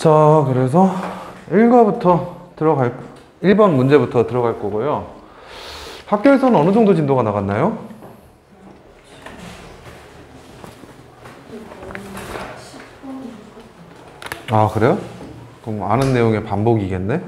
자, 그래서 1번 문제부터 들어갈 거고요. 학교에서는 어느 정도 진도가 나갔나요? 아, 그래요? 그럼 아는 내용의 반복이겠네?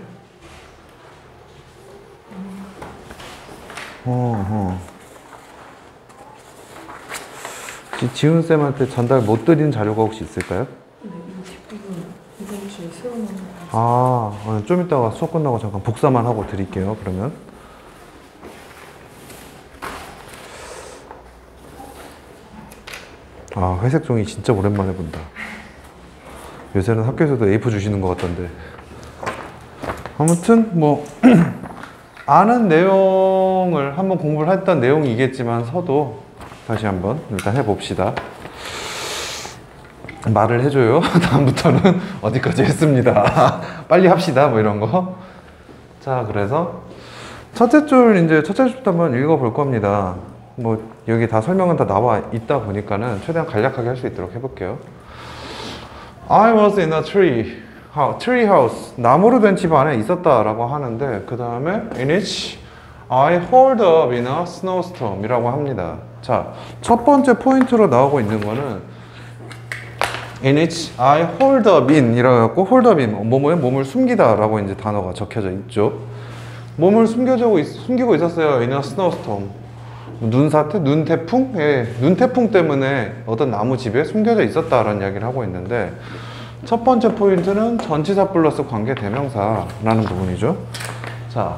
혹시 지훈쌤한테 전달 못 드린 자료가 혹시 있을까요? 네, 이 뒷부분 이동실 세워놓은 거. 좀 이따가 수업 끝나고 잠깐 복사만 하고 드릴게요, 그러면. 회색 종이 진짜 오랜만에 본다. 요새는 학교에서도 A4 주시는 것 같던데. 아무튼 뭐 아는 내용을 한번 공부를 했던 내용이겠지만서도 다시 한번 일단 해봅시다. 말을 해줘요. 다음부터는 어디까지 했습니다. 빨리 합시다. 뭐 이런 거. 자, 그래서 첫째 줄부터 한번 읽어볼 겁니다. 뭐 여기 다 설명은 다 나와 있다 보니까는 최대한 간략하게 할 수 있도록 해볼게요. I was in a tree house. 나무로 된 집 안에 있었다라고 하는데 그 다음에 in which I hold up in a snowstorm 이라고 합니다. 자, 첫 번째 포인트로 나오고 있는 거는 in which I hold up in 이라고 해갖고 hold up in 뭐뭐에 몸을 숨기다 라고 이제 단어가 적혀져 있죠. 몸을 숨기고 있었어요. in a snowstorm. 눈사태? 눈태풍? 예, 눈태풍 때문에 어떤 나무집에 숨겨져 있었다라는 이야기를 하고 있는데 첫 번째 포인트는 전치사 플러스 관계 대명사라는 부분이죠. 자,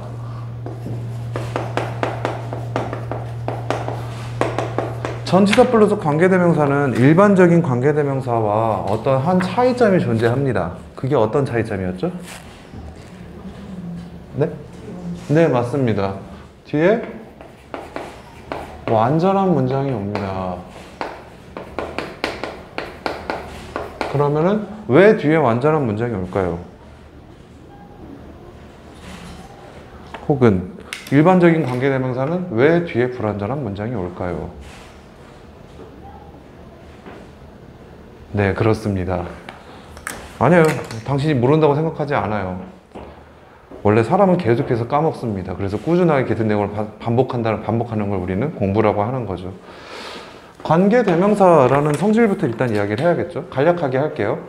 전치사 플러스 관계 대명사는 일반적인 관계 대명사와 어떤 한 차이점이 존재합니다. 그게 어떤 차이점이었죠? 네? 네, 맞습니다. 뒤에 완전한 문장이 옵니다. 그러면은 왜 뒤에 완전한 문장이 올까요? 혹은 일반적인 관계대명사는 왜 뒤에 불완전한 문장이 올까요? 네, 그렇습니다. 아니에요. 당신이 모른다고 생각하지 않아요. 원래 사람은 계속해서 까먹습니다. 그래서 꾸준하게 같은 내용을 반복하는 걸 우리는 공부라고 하는 거죠. 관계대명사라는 성질부터 일단 이야기를 해야겠죠. 간략하게 할게요.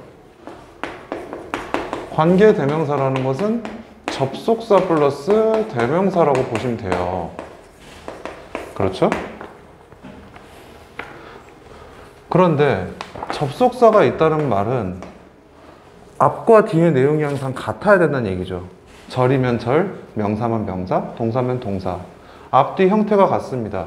관계대명사라는 것은 접속사 플러스 대명사라고 보시면 돼요. 그렇죠? 그런데 접속사가 있다는 말은 앞과 뒤의 내용이 항상 같아야 된다는 얘기죠. 절이면 절, 명사면 명사, 동사면 동사. 앞뒤 형태가 같습니다.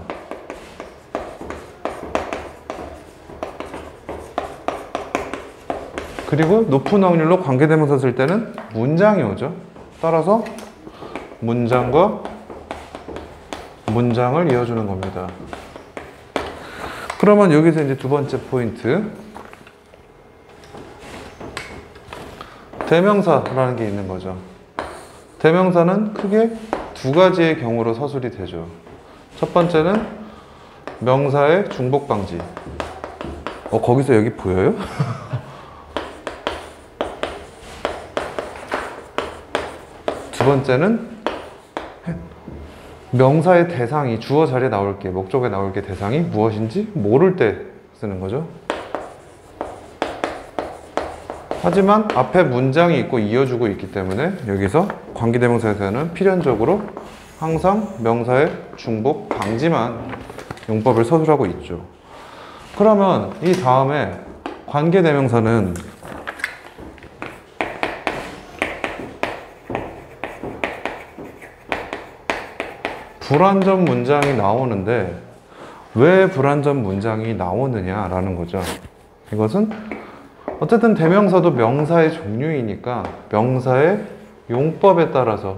그리고 높은 확률로 관계대명사 쓸 때는 문장이 오죠. 따라서 문장과 문장을 이어주는 겁니다. 그러면 여기서 이제 두 번째 포인트. 대명사라는 게 있는 거죠. 대명사는 크게 두 가지의 경우로 서술이 되죠. 첫 번째는 명사의 중복 방지. 거기서 여기 보여요? 두 번째는 명사의 대상이 주어 자리에 나올 게, 목적에 나올 게 대상이 무엇인지 모를 때 쓰는 거죠. 하지만 앞에 문장이 있고 이어주고 있기 때문에 여기서 관계대명사에서는 필연적으로 항상 명사의 중복 방지만 용법을 서술하고 있죠. 그러면 이 다음에 관계대명사는 불완전 문장이 나오는데 왜 불완전 문장이 나오느냐라는 거죠. 이것은 어쨌든 대명사도 명사의 종류이니까 명사의 용법에 따라서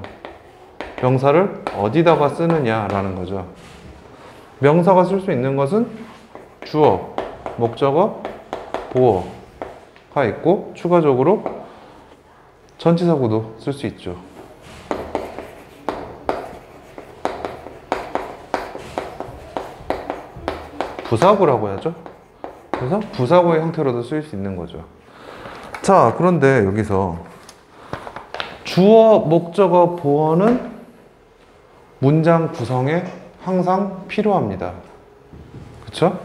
명사를 어디다가 쓰느냐라는 거죠. 명사가 쓸 수 있는 것은 주어, 목적어, 보어가 있고 추가적으로 전치사구도 쓸 수 있죠. 부사구라고 하죠. 그래서 부사구의 형태로도 쓰일 수 있는 거죠. 자, 그런데 여기서 주어, 목적어, 보어는 문장 구성에 항상 필요합니다. 그쵸?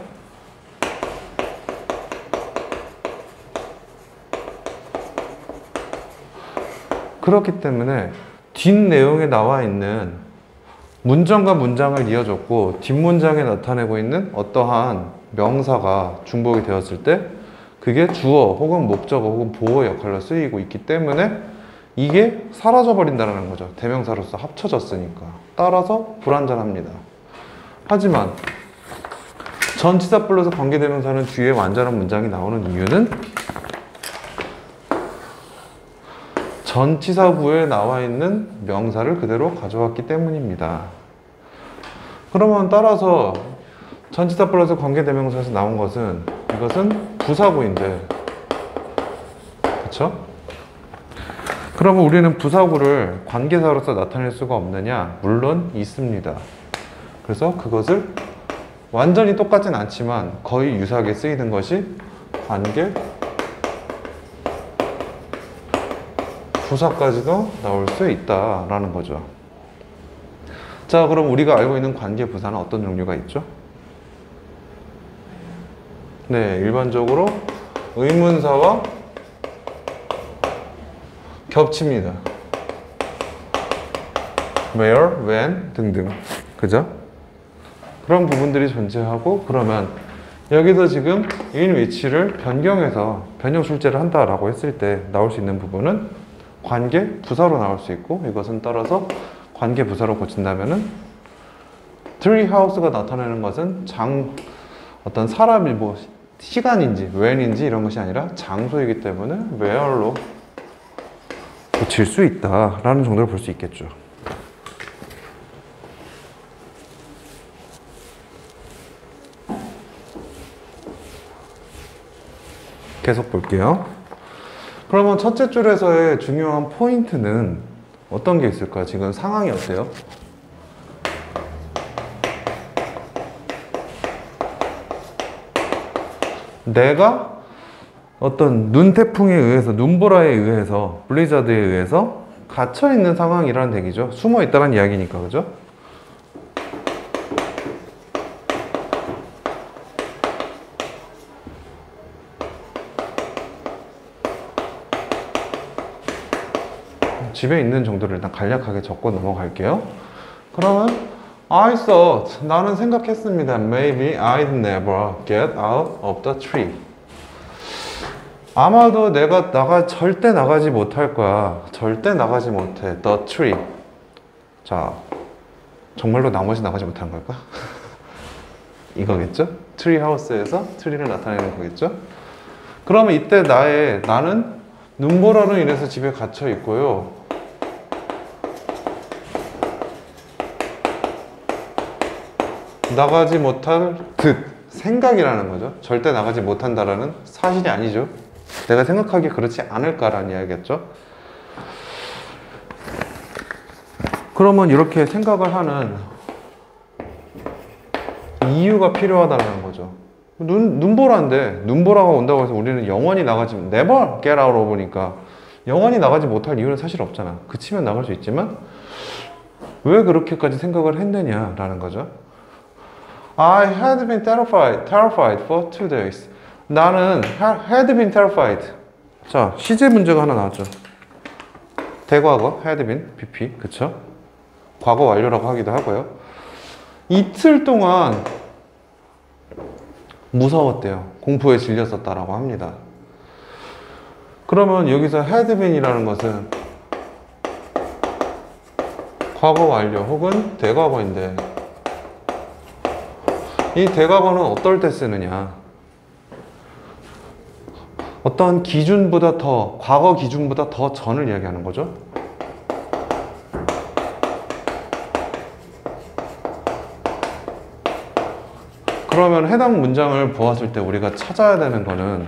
그렇기 때문에 뒷내용에 나와 있는 문장과 문장을 이어줬고 뒷문장에 나타내고 있는 어떠한 명사가 중복이 되었을 때 그게 주어 혹은 목적어 혹은 보어 역할로 쓰이고 있기 때문에 이게 사라져 버린다는 거죠. 대명사로서 합쳐졌으니까. 따라서 불완전합니다. 하지만 전치사 플러스 관계대명사는 뒤에 완전한 문장이 나오는 이유는 전치사구에 나와 있는 명사를 그대로 가져왔기 때문입니다. 그러면 따라서 전치사 플러스 관계대명사에서 나온 것은 이것은 부사구인데, 그쵸? 그러면 우리는 부사구를 관계사로서 나타낼 수가 없느냐? 물론 있습니다. 그래서 그것을 완전히 똑같진 않지만 거의 유사하게 쓰이는 것이 관계 부사까지도 나올 수 있다라는 거죠. 자, 그럼 우리가 알고 있는 관계 부사는 어떤 종류가 있죠? 네, 일반적으로 의문사와 겹칩니다. where, when 등등. 그죠? 그런 부분들이 존재하고, 그러면 여기서 지금 in which를 변경해서 변형 출제를 한다라고 했을 때 나올 수 있는 부분은 관계 부사로 나올 수 있고, 이것은 따라서 관계 부사로 고친다면은 tree house가 나타내는 것은 어떤 사람이 뭐 시간인지 when인지 이런 것이 아니라 장소이기 때문에 where로 고칠 수 있다라는 정도로 볼 수 있겠죠. 계속 볼게요. 그러면 첫째 줄에서의 중요한 포인트는 어떤 게 있을까요? 지금 상황이 어때요? 내가 어떤 눈태풍에 의해서, 눈보라에 의해서, 블리자드에 의해서 갇혀있는 상황이라는 얘기죠. 숨어있다는 이야기니까, 그죠? 집에 있는 정도를 일단 간략하게 적고 넘어갈게요. 그러면 I thought, 나는 생각했습니다. Maybe I'd never get out of the tree. 아마도 내가 절대 나가지 못할 거야. 절대 나가지 못해. The tree. 자, 정말로 나머지 나가지 못하는 걸까? 이거겠죠? 트리 하우스에서 트리를 나타내는 거겠죠? 그러면 이때 나는 눈보라로 인해서 집에 갇혀 있고요. 나가지 못할 생각이라는 거죠. 절대 나가지 못한다라는 사실이 아니죠. 내가 생각하기에 그렇지 않을까라는 이야기겠죠. 그러면 이렇게 생각을 하는 이유가 필요하다는 거죠. 눈보라인데 눈보라가 온다고 해서 우리는 영원히 never get out of니까 영원히 나가지 못할 이유는 사실 없잖아. 그치면 나갈 수 있지만 왜 그렇게까지 생각을 했느냐라는 거죠. I had been terrified for 2 days. 나는 had been terrified. 자, 시제 문제가 하나 나왔죠. 대과거, had been, PP, 그쵸? 과거 완료라고 하기도 하고요. 이틀 동안 무서웠대요. 공포에 질렸었다라고 합니다. 그러면 여기서 had been이라는 것은 과거 완료 혹은 대과거인데 이 대과거는 어떨 때 쓰느냐? 어떤 기준보다 과거 기준보다 더 전을 이야기하는 거죠. 그러면 해당 문장을 보았을 때 우리가 찾아야 되는 거는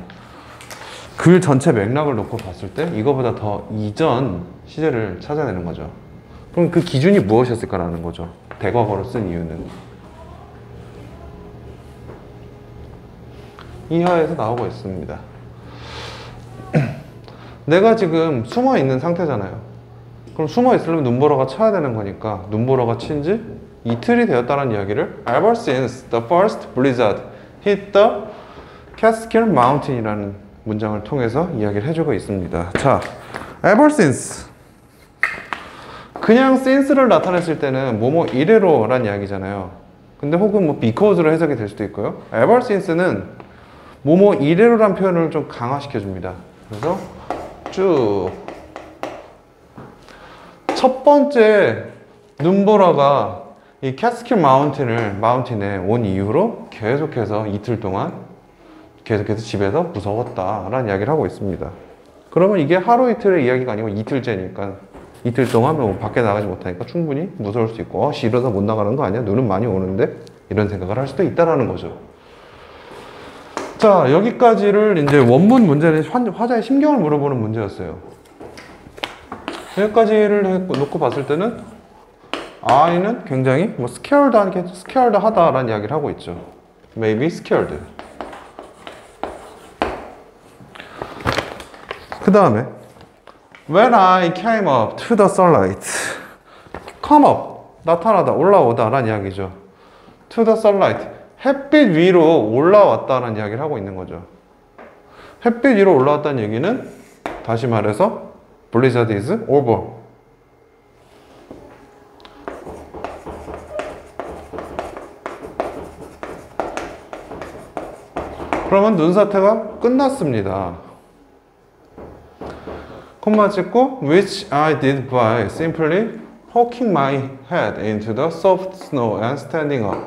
글 전체 맥락을 놓고 봤을 때 이거보다 더 이전 시제를 찾아야 되는 거죠. 그럼 그 기준이 무엇이었을까라는 거죠. 대과거로 쓴 이유는. 이하에서 나오고 있습니다. 내가 지금 숨어 있는 상태잖아요. 그럼 숨어 있으려면 눈보라가 쳐야 되는 거니까 눈보라가 친 지 이틀이 되었다는 이야기를 Ever since the first blizzard hit the Catskill Mountain이라는 문장을 통해서 이야기를 해주고 있습니다. 자, ever since 그냥 since를 나타냈을 때는 뭐뭐 이래로란 이야기잖아요. 근데 혹은 뭐 because로 해석이 될 수도 있고요. ever since는 뭐뭐 이래로란 표현을 좀 강화시켜 줍니다. 그래서 쭉 첫 번째 눈보라가 이 캐스킬 마운틴에 온 이후로 계속해서 이틀 동안 계속해서 집에서 무서웠다라는 이야기를 하고 있습니다. 그러면 이게 하루 이틀의 이야기가 아니고 이틀째니까 이틀 동안 뭐 밖에 나가지 못하니까 충분히 무서울 수 있고 이러다 못 나가는 거 아니야? 눈은 많이 오는데? 이런 생각을 할 수도 있다라는 거죠. 자, 여기까지를 이제 원문 문제는 화자의 심경을 물어보는 문제였어요. 여기까지를 놓고 봤을 때는 I는 굉장히 뭐 scared 하다라는 이야기를 하고 있죠. Maybe scared. 그 다음에 When I came up to the sunlight. Come up, 나타나다, 올라오다 라는 이야기죠. To the sunlight. 햇빛 위로 올라왔다는 이야기를 하고 있는 거죠. 햇빛 위로 올라왔다는 얘기는 다시 말해서 Blizzard is over. 그러면 눈사태가 끝났습니다. 콤마 찍고 which I did by simply poking my head into the soft snow and standing up.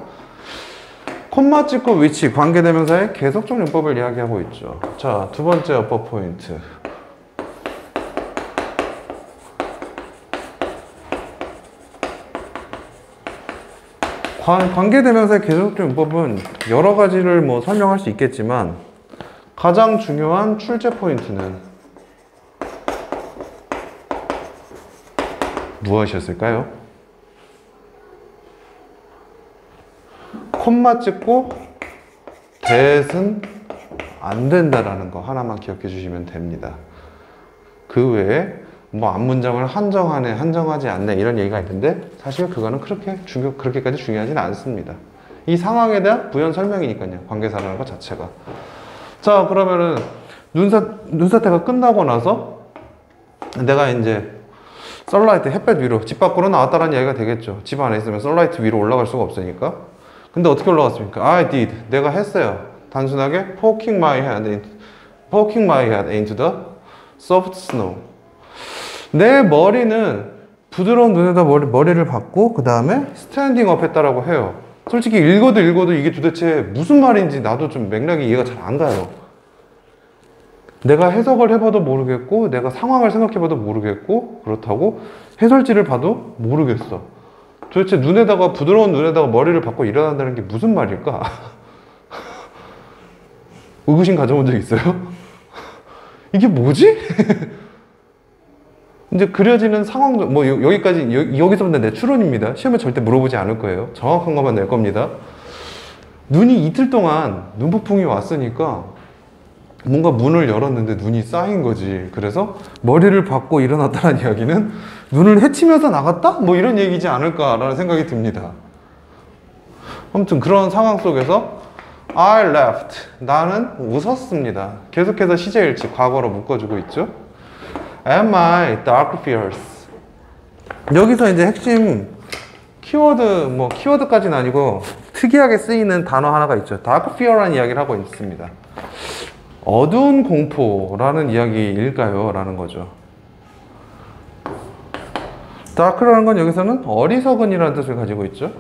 콤마 찍고 which 관계대명사의 계속적 용법을 이야기하고 있죠. 자, 두 번째 어퍼 포인트. 관계대명사의 계속적 용법은 여러 가지를 뭐 설명할 수 있겠지만 가장 중요한 출제 포인트는 무엇이었을까요? 콤마 찍고 that은 안 된다라는 거 하나만 기억해 주시면 됩니다. 그 외에 뭐 앞문장을 한정하네, 한정하지 않네 이런 얘기가 있는데 사실 그거는 그렇게까지 중요하진 않습니다. 이 상황에 대한 부연 설명이니까요. 관계사라는 것 자체가. 자, 그러면은 눈사태가 끝나고 나서 내가 이제 썬라이트 햇볕 위로 집 밖으로 나왔다는 이야기가 되겠죠. 집 안에 있으면 썬라이트 위로 올라갈 수가 없으니까. 근데 어떻게 올라갔습니까? I did. 내가 했어요. 단순하게 poking my head into the soft snow. 내 머리는 부드러운 눈에다 머리를 박고 그 다음에 스탠딩 업 했다라고 해요. 솔직히 읽어도 이게 도대체 무슨 말인지 나도 좀 맥락이 이해가 잘 안 가요. 내가 해석을 해봐도 모르겠고 내가 상황을 생각해봐도 모르겠고 그렇다고 해설지를 봐도 모르겠어. 도대체 부드러운 눈에다가 머리를 박고 일어난다는 게 무슨 말일까? 의구심 가져본 적 있어요? 이게 뭐지? 이제 그려지는 상황도 뭐 여기서부터 내 추론입니다. 시험에 절대 물어보지 않을 거예요. 정확한 것만 낼 겁니다. 눈이 이틀 동안 눈폭풍이 왔으니까 뭔가 문을 열었는데 눈이 쌓인 거지. 그래서 머리를 박고 일어났다는 이야기는 눈을 헤치면서 나갔다? 뭐 이런 얘기지 않을까라는 생각이 듭니다. 아무튼 그런 상황 속에서 I laughed. 나는 웃었습니다. 계속해서 시제일치 과거로 묶어주고 있죠. And my dark fears. 여기서 이제 핵심 키워드까지는 아니고 특이하게 쓰이는 단어 하나가 있죠. dark fear라는 이야기를 하고 있습니다. 어두운 공포라는 이야기일까요? 라는 거죠. dark라는 건 여기서는 어리석은이라는 뜻을 가지고 있죠.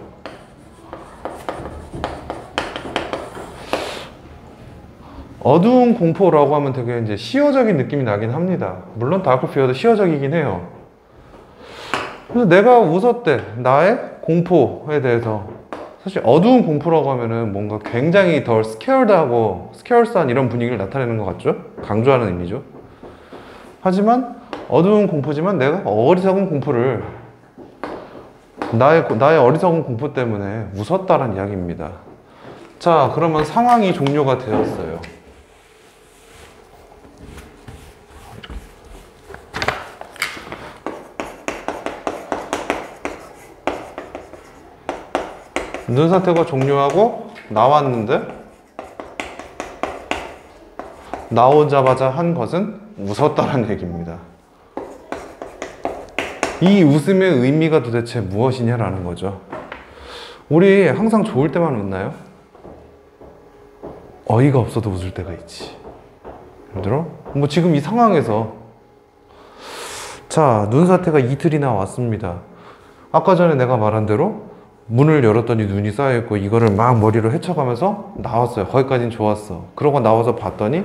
어두운 공포라고 하면 되게 이제 시어적인 느낌이 나긴 합니다. 물론 다크 피어도 시어적이긴 해요. 그래서 내가 웃었대. 나의 공포에 대해서. 사실 어두운 공포라고 하면은 뭔가 굉장히 덜 스케어드하고 스케어스한 이런 분위기를 나타내는 것 같죠? 강조하는 의미죠. 하지만 어두운 공포지만 내가 어리석은 공포를 나의 어리석은 공포 때문에 웃었다라는 이야기입니다. 자, 그러면 상황이 종료가 되었어요. 눈사태가 종료하고 나왔는데 나오자마자 한 것은 웃었다는 얘기입니다. 이 웃음의 의미가 도대체 무엇이냐라는 거죠. 우리 항상 좋을 때만 웃나요? 어이가 없어도 웃을 때가 있지. 힘들어? 뭐 지금 이 상황에서 자, 눈사태가 이틀이나 왔습니다. 아까 전에 내가 말한 대로 문을 열었더니 눈이 쌓여있고 이거를 막 머리로 헤쳐가면서 나왔어요. 거기까지는 좋았어. 그러고 나와서 봤더니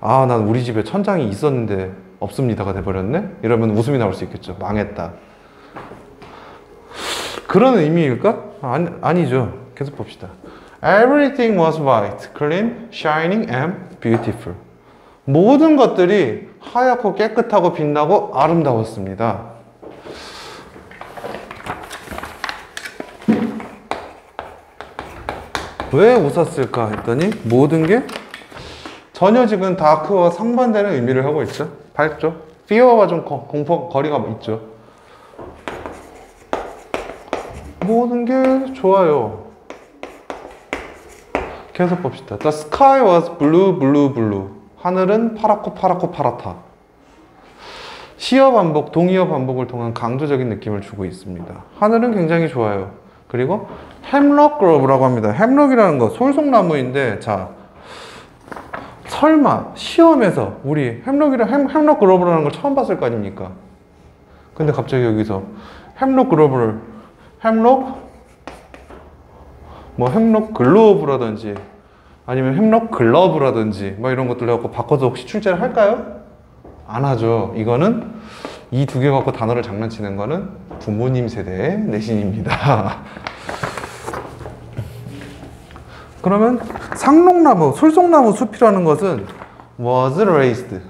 아, 난 우리 집에 천장이 있었는데 없습니다가 돼버렸네? 이러면 웃음이 나올 수 있겠죠. 망했다. 그런 의미일까? 아니죠. 계속 봅시다. Everything was white, clean, shining and beautiful. 모든 것들이 하얗고 깨끗하고 빛나고 아름다웠습니다. 왜 웃었을까 했더니 모든 게 전혀 지금 다크와 상반되는 의미를 하고 있죠. 밝죠? fear와 좀 공포 거리가 있죠. 모든 게 좋아요. 계속 봅시다. The sky was blue, blue, blue. 하늘은 파랗고 파랗고 파랗다. 시어 반복, 동의어 반복을 통한 강조적인 느낌을 주고 있습니다. 하늘은 굉장히 좋아요. 그리고 햄록 그로브라고 합니다. 햄록이라는 거 솔송나무인데, 자, 설마 시험에서 우리 햄록 그로브라는 걸 처음 봤을 거 아닙니까? 근데 갑자기 여기서 햄록 그로브를 햄록 글로브라든지 아니면 햄록 글러브라든지 뭐 이런 것들 갖고 바꿔서 혹시 출제를 할까요? 안 하죠. 이거는 이 두 개 갖고 단어를 장난치는 거는 부모님 세대의 내신입니다. 그러면 상록나무, 솔송나무 숲이라는 것은 was raised.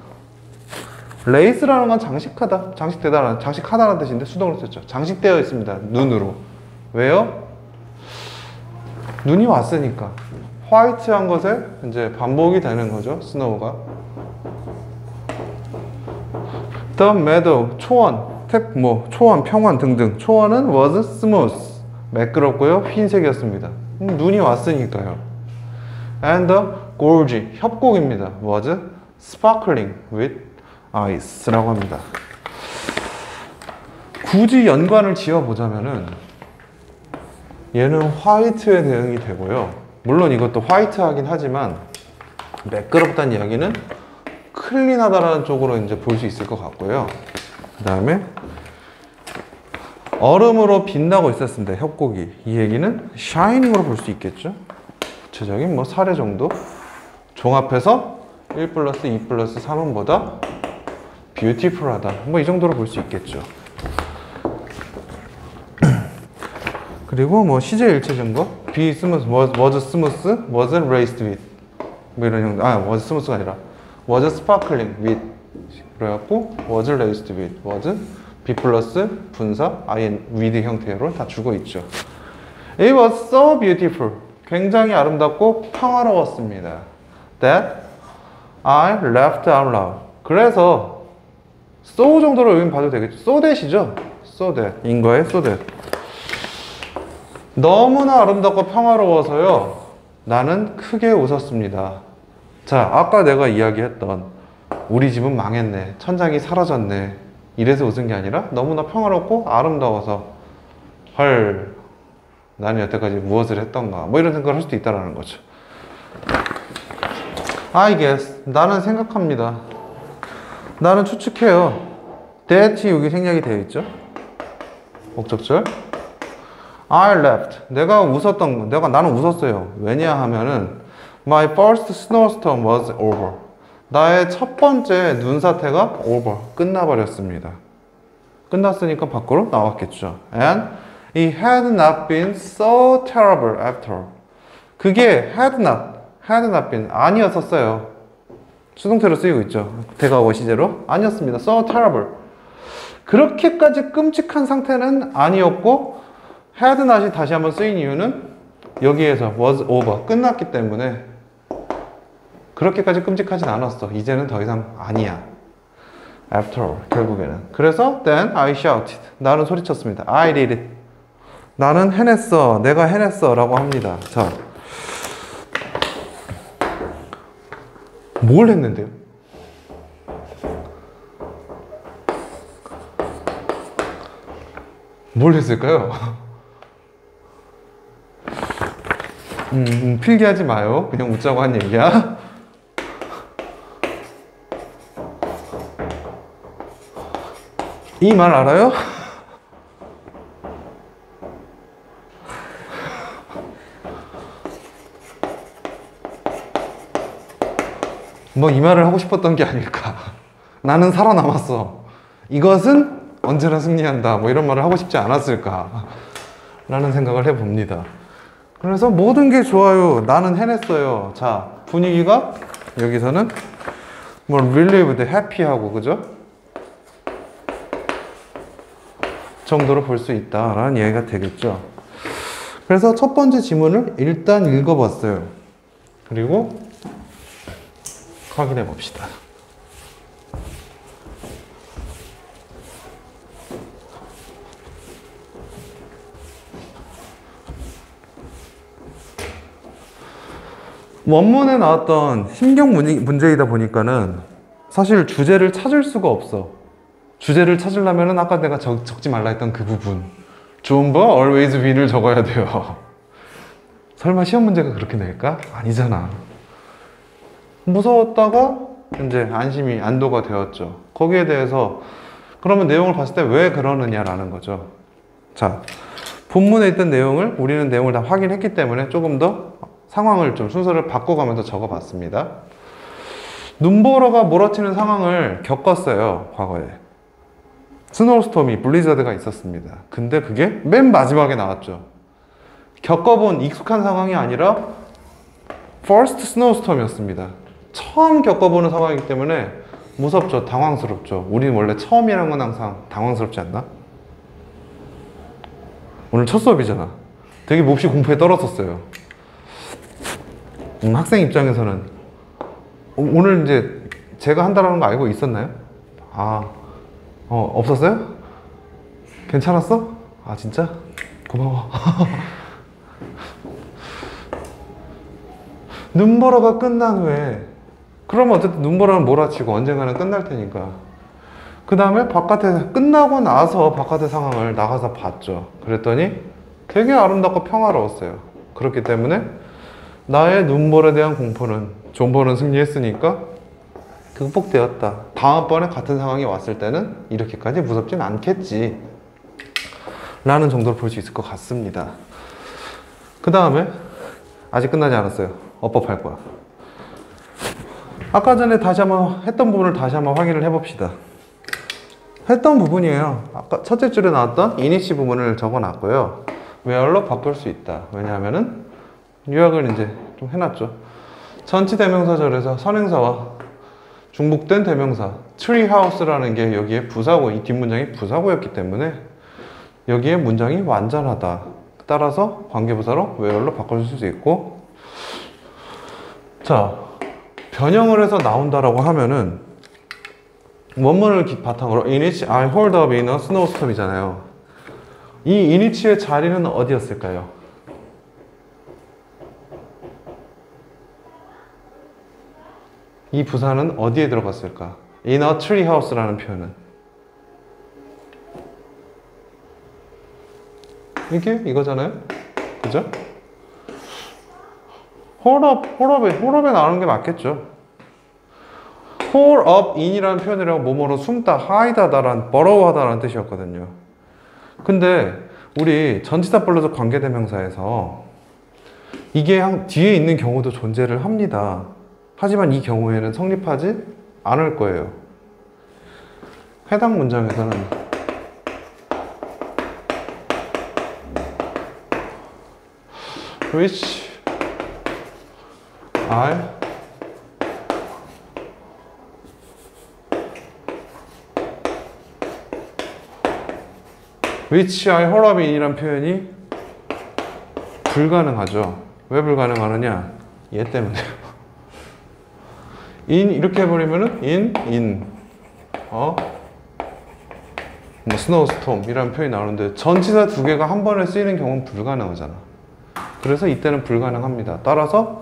rais라는 건 장식하다, 장식하다라는 뜻인데 수동으로 썼죠. 장식되어 있습니다. 눈으로. 왜요? 눈이 왔으니까. 화이트한 것에 이제 반복이 되는 거죠. 스노우가. The meadow, 초원, 초원, 평원 등등. 초원은 was smooth. 매끄럽고요. 흰색이었습니다. 눈이 왔으니까요. And the gorge, 협곡입니다. was sparkling with ice라고 합니다. 굳이 연관을 지어보자면은 얘는 화이트에 대응이 되고요. 물론 이것도 화이트하긴 하지만 매끄럽다는 이야기는 클린하다라는 쪽으로 이제 볼 수 있을 것 같고요. 그 다음에 얼음으로 빛나고 있었습니다. 협곡이. 이 얘기는 샤이닝으로 볼 수 있겠죠. 구체적인 뭐 사례 정도 종합해서 1 플러스 2 플러스 3은 보다 뷰티풀하다. 뭐 이 정도로 볼 수 있겠죠. 그리고 뭐 시제 일체 증거 be smooth, was smooth, was raised with 뭐 이런 정도. was smooth가 아니라 was sparkling with 그래갖고 was raised with was be 플러스 분사 with 형태로 다 주고 있죠. It was so beautiful. 굉장히 아름답고 평화로웠습니다. That I laughed out loud. 그래서 so 정도로 여긴 봐도 되겠죠. so that이죠. so that 인과의 so that. 너무나 아름답고 평화로워서요. 나는 크게 웃었습니다. 자, 아까 내가 이야기했던 우리 집은 망했네. 천장이 사라졌네. 이래서 웃은 게 아니라 너무나 평화롭고 아름다워서 헐, 나는 여태까지 무엇을 했던가 뭐 이런 생각을 할 수도 있다는 거죠. I guess, 나는 생각합니다. 나는 추측해요. that 여기 생략이 되어 있죠. 목적절. I laughed. 나는 웃었어요. 왜냐 하면은 my first snowstorm was over. 나의 첫 번째 눈사태가 over. 끝나버렸습니다. 끝났으니까 밖으로 나왔겠죠. And it had not been so terrible after all. 그게 had not been 아니었었어요. 수동태로 쓰이고 있죠. 대과거 시제로. 아니었습니다. So terrible. 그렇게까지 끔찍한 상태는 아니었고 had not이 다시 한번 쓰인 이유는 여기에서 was over 끝났기 때문에 그렇게까지 끔찍하진 않았어. 이제는 더 이상 아니야. After all 결국에는. 그래서 then I shouted. 나는 소리쳤습니다. I did it. 나는 해냈어, 내가 해냈어 라고 합니다. 자, 뭘 했는데요? 뭘 했을까요? 필기하지 마요. 그냥 웃자고 한 얘기야. 이 말 알아요? 뭐 이 말을 하고 싶었던 게 아닐까. 나는 살아남았어. 이것은 언제나 승리한다. 뭐 이런 말을 하고 싶지 않았을까. 라는 생각을 해봅니다. 그래서 모든 게 좋아요. 나는 해냈어요. 자, 분위기가 여기서는 뭐 relieved, happy하고 그죠? 정도로 볼 수 있다라는 얘기가 되겠죠. 그래서 첫 번째 지문을 일단 읽어봤어요. 그리고 확인해 봅시다. 원문에 나왔던 심경 문제이다 보니까는 사실 주제를 찾을 수가 없어. 주제를 찾으려면은 아까 내가 적지 말라 했던 그 부분, 좋은 거 always win을 적어야 돼요. 설마 시험 문제가 그렇게 낼까? 아니잖아. 무서웠다가 이제 안도가 되었죠. 거기에 대해서 그러면 내용을 봤을 때 왜 그러느냐라는 거죠. 자, 본문에 있던 내용을 우리는 내용을 다 확인했기 때문에 조금 더 상황을 좀 순서를 바꿔가면서 적어봤습니다. 눈보라가 몰아치는 상황을 겪었어요, 과거에. 스노우스톰이, 블리자드가 있었습니다. 근데 그게 맨 마지막에 나왔죠. 겪어본 익숙한 상황이 아니라 first snowstorm이었습니다. 처음 겪어보는 상황이기 때문에 무섭죠, 당황스럽죠. 우리는 원래 처음이라는 건 항상 당황스럽지 않나? 오늘 첫 수업이잖아. 되게 몹시 공부에 떨었었어요. 학생 입장에서는 오늘 이제 제가 한다라는 거 알고 있었나요? 없었어요? 괜찮았어? 아, 진짜? 고마워. 눈보라가 끝난 후에, 그러면 어쨌든 눈보라는 몰아치고 언젠가는 끝날 테니까. 그 다음에 끝나고 나서 바깥의 상황을 나가서 봤죠. 그랬더니 되게 아름답고 평화로웠어요. 그렇기 때문에 나의 눈보라에 대한 공포는, 존버는 승리했으니까 극복되었다. 다음번에 같은 상황이 왔을 때는 이렇게까지 무섭진 않겠지 라는 정도로 볼 수 있을 것 같습니다. 그 다음에 아직 끝나지 않았어요. 어법할 거야. 아까 전에 다시 한번 했던 부분을 다시 한번 확인을 해봅시다. 했던 부분이에요. 아까 첫째 줄에 나왔던 이니시 부분을 적어놨고요. where로 바꿀 수 있다. 왜냐하면은 요약을 이제 좀 해놨죠. 전치 대명사절에서 선행사와 중복된 대명사 treehouse라는 게 여기에 부사고, 이 뒷문장이 부사고였기 때문에 여기에 문장이 완전하다. 따라서 관계부사로 where로 바꿀 수 있고, 자, 변형을 해서 나온다라고 하면은 원문을 바탕으로 in which I hold up in a snowstorm이잖아요. 이 in which의 자리는 어디였을까요? 이 부사는 어디에 들어갔을까? in a tree house라는 표현은 이게 이거잖아요? 그죠? 홀업에 나오는 게 맞겠죠. 홀 업 인이라는 표현이라고 뭐뭐로 숨다, 하이다다란, 버러우하다라는 뜻이었거든요. 근데 우리 전치사 플러스 관계대명사에서 이게 뒤에 있는 경우도 존재를 합니다. 하지만 이 경우에는 성립하지 않을 거예요. 해당 문장에서는 which I hold up in이란 표현이 불가능하죠. 왜 불가능하느냐? 얘 때문에요. in 이렇게 해버리면은 in 뭐 스노우스톰이라는 표현이 나오는데 전치사 두 개가 한 번에 쓰이는 경우는 불가능하잖아. 그래서 이때는 불가능합니다. 따라서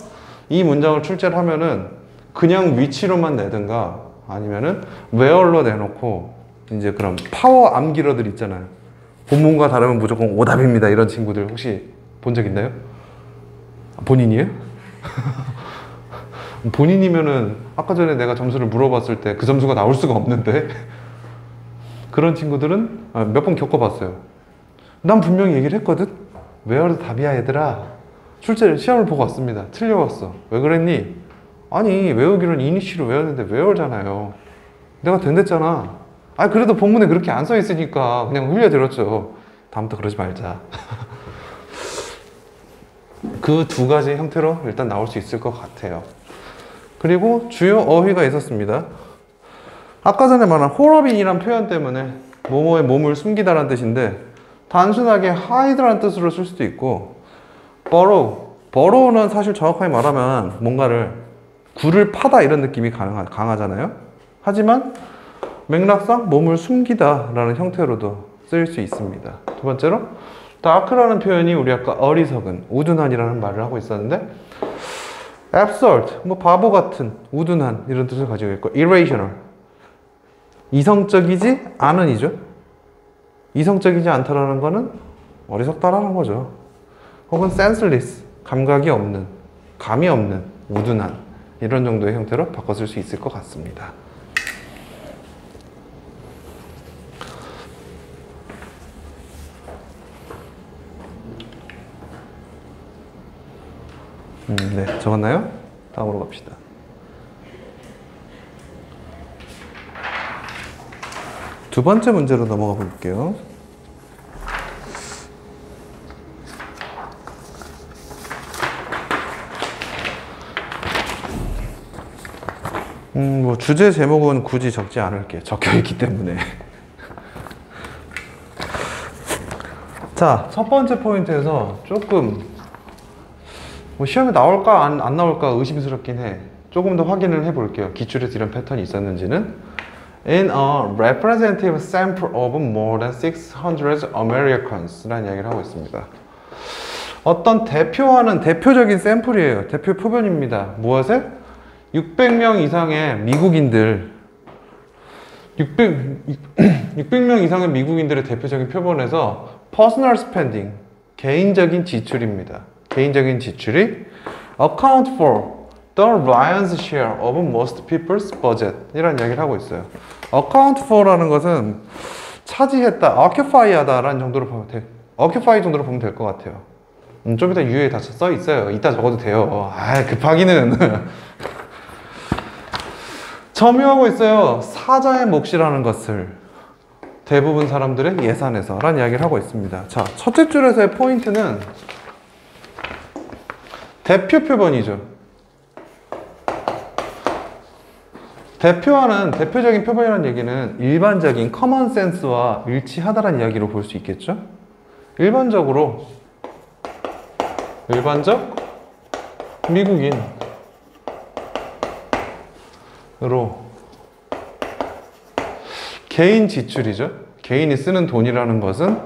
이 문장을 출제를 하면은 그냥 위치로만 내든가 아니면은 where로 내놓고 이제 그런 파워 암기러들 있잖아요. 본문과 다르면 무조건 오답입니다. 이런 친구들 혹시 본 적 있나요? 본인이에요? 본인이면은 아까 전에 내가 점수를 물어봤을 때 그 점수가 나올 수가 없는데 그런 친구들은 몇 번 겪어봤어요. 난 분명히 얘기를 했거든? where도 답이야 얘들아. 출제 시험을 보고 왔습니다. 틀려왔어. 왜 그랬니? 아니 외우기로는 이니시로 외웠는데 where잖아요. 내가 된댔잖아. 아 그래도 본문에 그렇게 안 써있으니까 그냥 흘려들었죠. 다음부터 그러지 말자. 그 두 가지 형태로 일단 나올 수 있을 것 같아요. 그리고 주요 어휘가 있었습니다. 아까 전에 말한 홀업인이란 표현 때문에 뭐뭐의 몸을 숨기다라는 뜻인데 단순하게 hide라는 뜻으로 쓸 수도 있고 borrow는 사실 정확하게 말하면 뭔가를 굴을 파다 이런 느낌이 강하잖아요. 하지만 맥락상 몸을 숨기다 라는 형태로도 쓰일 수 있습니다. 두 번째로 dark라는 표현이 우리 아까 어리석은, 우둔한이라는 말을 하고 있었는데 absurd, 뭐 바보 같은, 우둔한 이런 뜻을 가지고 있고 irrational, 이성적이지 않은 이죠. 이성적이지 않다라는 거는 어리석다라는 거죠. 혹은 senseless, 감각이 없는, 감이 없는, 우둔한 이런 정도의 형태로 바꿔 쓸 수 있을 것 같습니다. 네, 적었나요? 다음으로 갑시다. 두 번째 문제로 넘어가 볼게요. 뭐 주제 제목은 굳이 적지 않을게요. 적혀 있기 때문에. 자, 첫 번째 포인트에서 조금 뭐 시험에 나올까 안 나올까 의심스럽긴 해. 조금 더 확인을 해볼게요. 기출에서 이런 패턴이 있었는지는. In a representative sample of more than 600 Americans 라는 이야기를 하고 있습니다. 어떤 대표하는 대표적인 샘플이에요. 대표 표본입니다. 무엇에? 600명 이상의 미국인들 600명 이상의 미국인들의 대표적인 표본에서 personal spending, 개인적인 지출입니다. 개인적인 지출이 account for the lion's share of most people's budget 이라는 이야기를 하고 있어요. account for라는 것은 차지했다, occupy 하다 라는 정도로 보면 occupy 정도로 보면 될 것 같아요. 좀 이따 유에 다 써 있어요. 이따 적어도 돼요. 급하기는. 점유하고 있어요. 사자의 몫이라는 것을 대부분 사람들의 예산에서 라는 이야기를 하고 있습니다. 자, 첫째 줄에서의 포인트는 대표 표본이죠. 대표하는 대표적인 표본이라는 얘기는 일반적인 커먼 센스와 일치하다라는 이야기로 볼 수 있겠죠. 일반적 미국인으로 개인 지출이죠. 개인이 쓰는 돈이라는 것은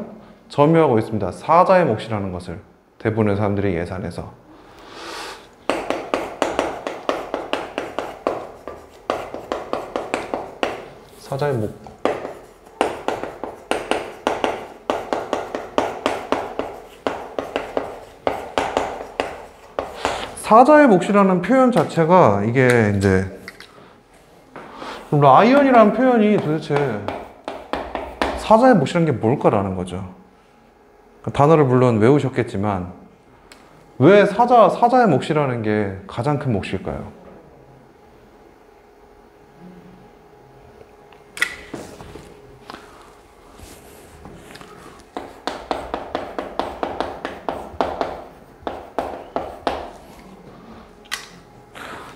점유하고 있습니다. 사자의 몫이라는 것을 대부분의 사람들의 예산에서. 사자의 목. 사자의 몫이라는 표현 자체가 이게 이제 라이언이라는 표현이 도대체 사자의 몫이라는 게 뭘까라는 거죠. 단어를 물론 외우셨겠지만 왜 사자의 몫이라는 게 가장 큰 몫일까요?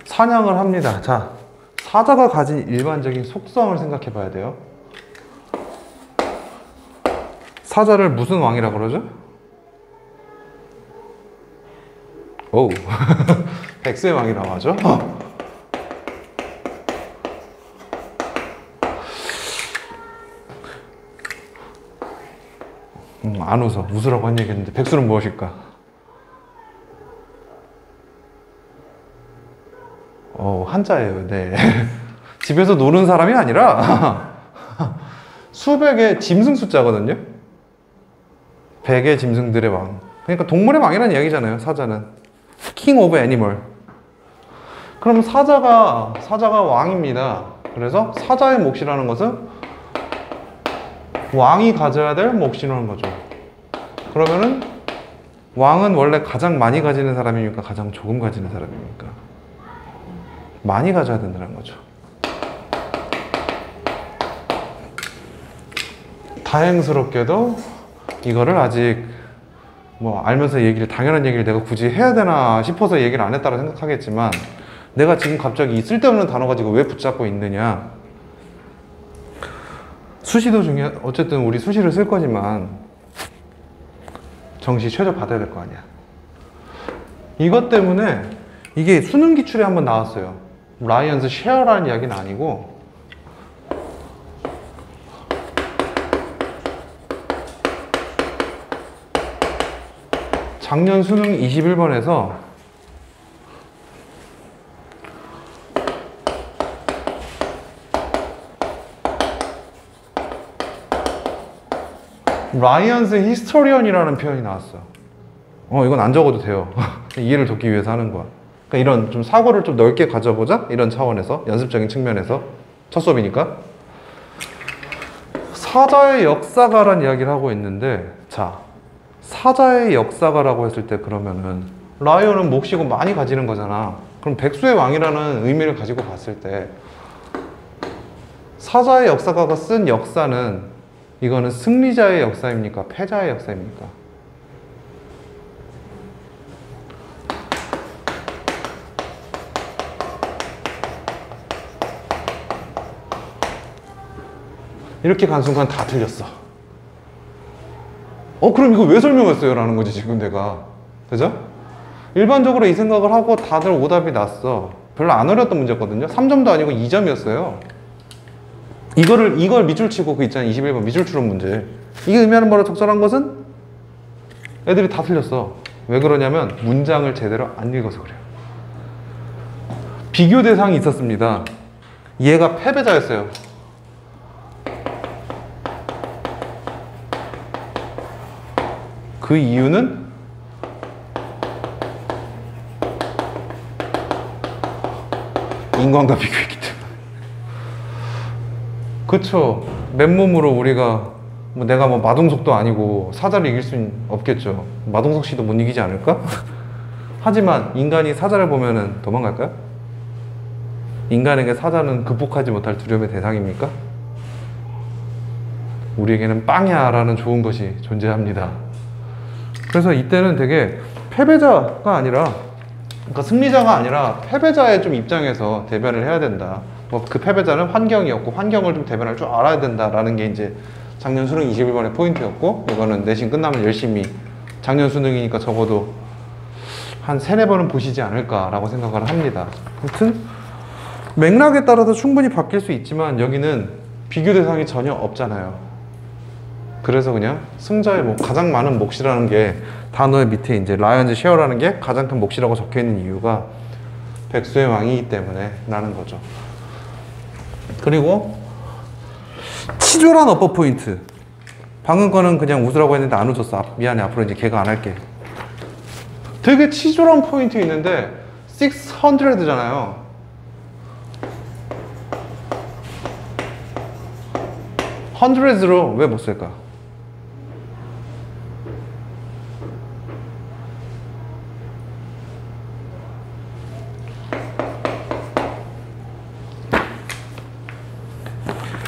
사냥을 합니다. 자, 사자가 가진 일반적인 속성을 생각해 봐야 돼요. 사자를 무슨 왕이라고 그러죠? 오, 백세 왕이라고 하죠. 안 웃어. 웃으라고 한 얘기했는데 백수는 무엇일까? 한자예요. 네. 집에서 노는 사람이 아니라 수백의 짐승 숫자거든요. 백의 짐승들의 왕. 그러니까 동물의 왕이라는 이야기잖아요. 사자는 king of animal. 그럼 사자가 왕입니다. 그래서 사자의 몫이라는 것은 왕이 가져야 될 몫이라는 거죠. 그러면은 왕은 원래 가장 많이 가지는 사람입니까? 가장 조금 가지는 사람입니까? 많이 가져야 된다는 거죠. 다행스럽게도 이거를 아직 뭐 알면서 당연한 얘기를 내가 굳이 해야 되나 싶어서 얘기를 안 했다고 생각하겠지만, 내가 지금 갑자기 이 쓸데없는 단어 가지고 왜 붙잡고 있느냐. 수시도 어쨌든 우리 수시를 쓸 거지만 정시 최저 받아야 될 거 아니야. 이것 때문에 이게 수능 기출에 한번 나왔어요. 라이언스 쉐어라는 이야기는 아니고, 작년 수능 21번에서 라이언스 히스토리언이라는 표현이 나왔어. 이건 안 적어도 돼요. 이해를 돕기 위해서 하는 거야. 그러니까 이런 좀 사고를 좀 넓게 가져보자, 이런 차원에서, 연습적인 측면에서. 첫 수업이니까. 사자의 역사가란 이야기를 하고 있는데, 자, 사자의 역사가라고 했을 때 그러면은 라이언은 몫이고 많이 가지는 거잖아. 그럼 백수의 왕이라는 의미를 가지고 봤을 때 사자의 역사가가 쓴 역사는, 이거는 승리자의 역사입니까? 패자의 역사입니까? 이렇게 간 순간 다 틀렸어. 그럼 이거 왜 설명했어요? 라는 거지 지금 내가. 그죠? 일반적으로 이 생각을 하고 다들 오답이 났어. 별로 안 어려웠던 문제였거든요. 3점도 아니고 2점이었어요. 이걸 밑줄 치고 그 있잖아요. 21번 밑줄 추론 문제. 이게 의미하는 바로 적절한 것은 애들이 다 틀렸어. 왜 그러냐면 문장을 제대로 안 읽어서 그래요. 비교 대상이 있었습니다. 얘가 패배자였어요. 그 이유는 인간과 비교했기 때문에. 그쵸. 맨몸으로 우리가 내가 마동석도 아니고 사자를 이길 수는 없겠죠. 마동석 씨도 못 이기지 않을까? 하지만 인간이 사자를 보면은 도망갈까요? 인간에게 사자는 극복하지 못할 두려움의 대상입니까? 우리에게는 빵야 라는 좋은 것이 존재합니다. 그래서 이때는 되게 패배자가 아니라, 그러니까 승리자가 아니라 패배자의 좀 입장에서 대변을 해야 된다. 그 패배자는 환경이었고 환경을 좀 대변할 줄 알아야 된다라는 게 이제 작년 수능 21번의 포인트였고, 이거는 내신 끝나면 열심히, 작년 수능이니까 적어도 한 3-4번은 보시지 않을까라고 생각을 합니다. 아무튼 맥락에 따라서 충분히 바뀔 수 있지만 여기는 비교 대상이 전혀 없잖아요. 그래서 그냥 승자의 가장 많은 몫이라는 게 단어의 밑에 이제 라이언즈 쉐어라는 게 가장 큰 몫이라고 적혀 있는 이유가 백수의 왕이기 때문에 라는 거죠. 그리고 치졸한 어퍼 포인트. 방금 거는 그냥 웃으라고 했는데 안 웃었어. 미안해. 앞으로 이제 개가 안 할게. 되게 치졸한 포인트 있는데 600잖아요. hundreds로 왜 못 쓸까?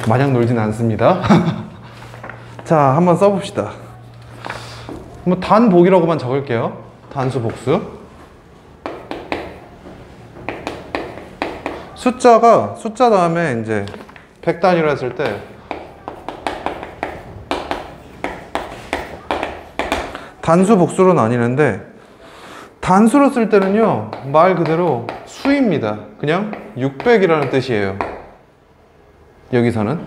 마냥 놀진 않습니다. 자, 한번 써봅시다. 단복이라고만 적을게요. 단수 복수. 숫자 다음에 이제 100단위로 했을 때 단수 복수로 나뉘는데, 단수로 쓸 때는요 말 그대로 수입니다. 그냥 600이라는 뜻이에요 여기서는.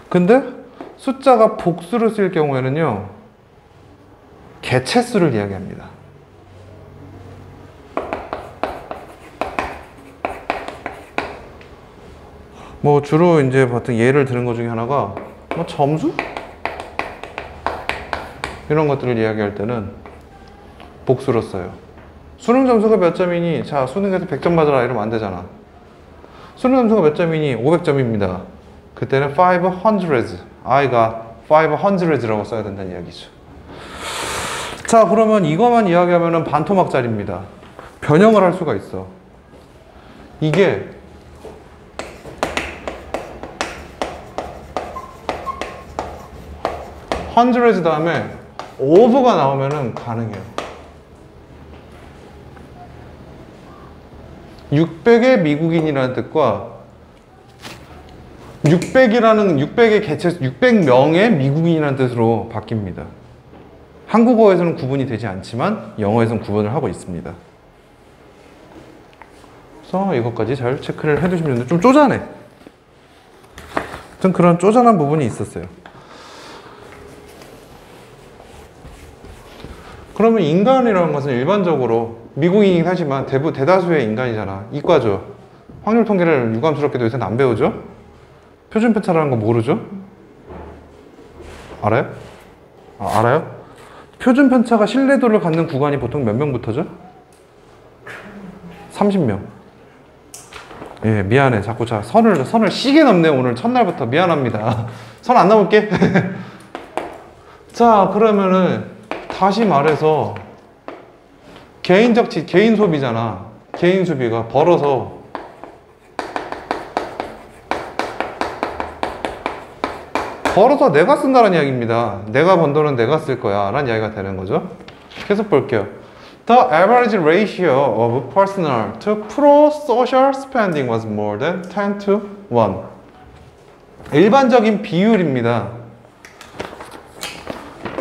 근데 숫자가 복수로 쓰일 경우에는요, 개체수를 이야기합니다. 뭐 주로 이제 보통 예를 드는 것 중에 하나가 뭐 점수? 이런 것들을 이야기할 때는 복수로 써요. 수능 점수가 몇 점이니? 자, 수능에서 100점 받으라 이러면 안 되잖아. 수능 점수가 몇 점이니? 500점입니다. 그때는 500s. I got 500s라고 써야 된다는 이야기죠. 자, 그러면 이것만 이야기하면은 반토막짜리입니다. 변형을 할 수가 있어. 이게 hundreds 다음에 of가 나오면은 가능해요. 600의 미국인이라는 뜻과 600의 개체, 600명의 미국인이라는 뜻으로 바뀝니다. 한국어에서는 구분이 되지 않지만 영어에서는 구분을 하고 있습니다. 그래서 이것까지 잘 체크를 해두시면 되는데 좀 쪼잔해. 아무튼 그런 쪼잔한 부분이 있었어요. 그러면 인간이라는 것은 일반적으로 미국인이긴 하지만 대다수의 인간이잖아. 이과죠. 확률 통계를 유감스럽게도 요새는 안 배우죠? 표준 편차라는 거 모르죠? 알아요? 알아요? 표준 편차가 신뢰도를 갖는 구간이 보통 몇 명부터죠? 30명. 예, 미안해. 자꾸 선을 시게 넘네. 오늘 첫날부터 미안합니다. 선 안 넘을게. 자, 그러면은 다시 말해서 개인 소비잖아. 개인 소비가 벌어서 내가 쓴다는 이야기입니다. 내가 번 돈은 내가 쓸 거야 라는 이야기가 되는 거죠. 계속 볼게요. The average ratio of personal to pro-social spending was more than 10 to 1. 일반적인 비율입니다.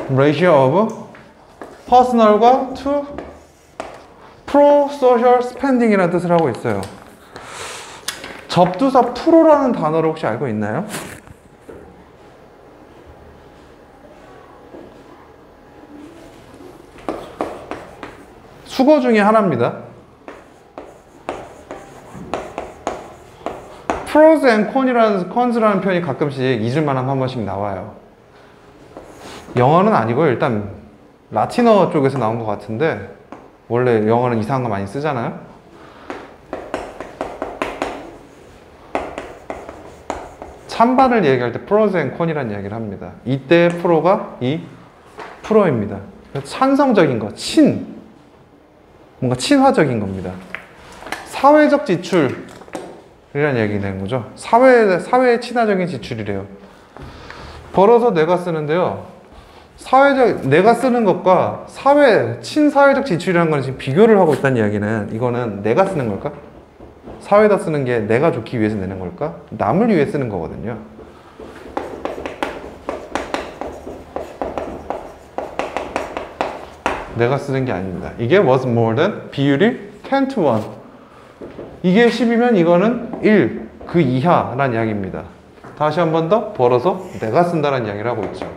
ratio of personal과 to pro-social spending이라는 뜻을 하고 있어요. 접두사 프로라는 단어를 혹시 알고 있나요? 수거 중에 하나입니다. pros and cons라는 표현이 가끔씩 잊을만한 한 번씩 나와요. 영어는 아니고요. 일단 라틴어 쪽에서 나온 것 같은데 원래 영어는 이상한 거 많이 쓰잖아요. 찬반을 얘기할 때 pros and cons이라는 이야기를 합니다. 이때 프로가 이 프로입니다. 찬성적인 거, 뭔가 친화적인 겁니다. 사회적 지출이라는 얘기가 되는 거죠. 사회에 친화적인 지출이래요. 벌어서 내가 쓰는데요. 내가 쓰는 것과 친사회적 지출이라는 건 지금 비교를 하고 있다는 이야기는 이거는 내가 쓰는 걸까? 사회에다 쓰는 게 내가 좋기 위해서 내는 걸까? 남을 위해 쓰는 거거든요. 내가 쓰는 게 아닙니다. 이게 was more than 비율이 10 to 1. 이게 10이면 이거는 1, 그 이하라는 이야기입니다. 다시 한 번 더 벌어서 내가 쓴다는 이야기를 하고 있죠.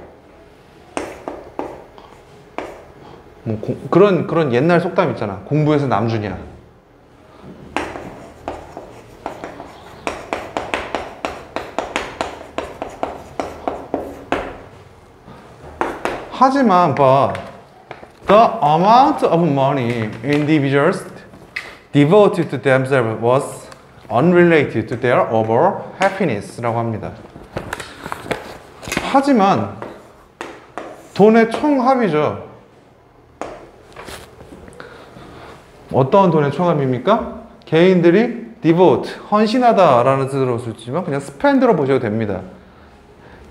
뭐 그런 옛날 속담 있잖아. 공부해서 남 주냐. 하지만 the amount of money individuals devoted to themselves was unrelated to their overall happiness라고 합니다. 하지만 돈의 총합이죠. 어떤 돈의 총합입니까? 개인들이 devote, 헌신하다라는 뜻으로 쓸 수 있지만 그냥 spend로 보셔도 됩니다.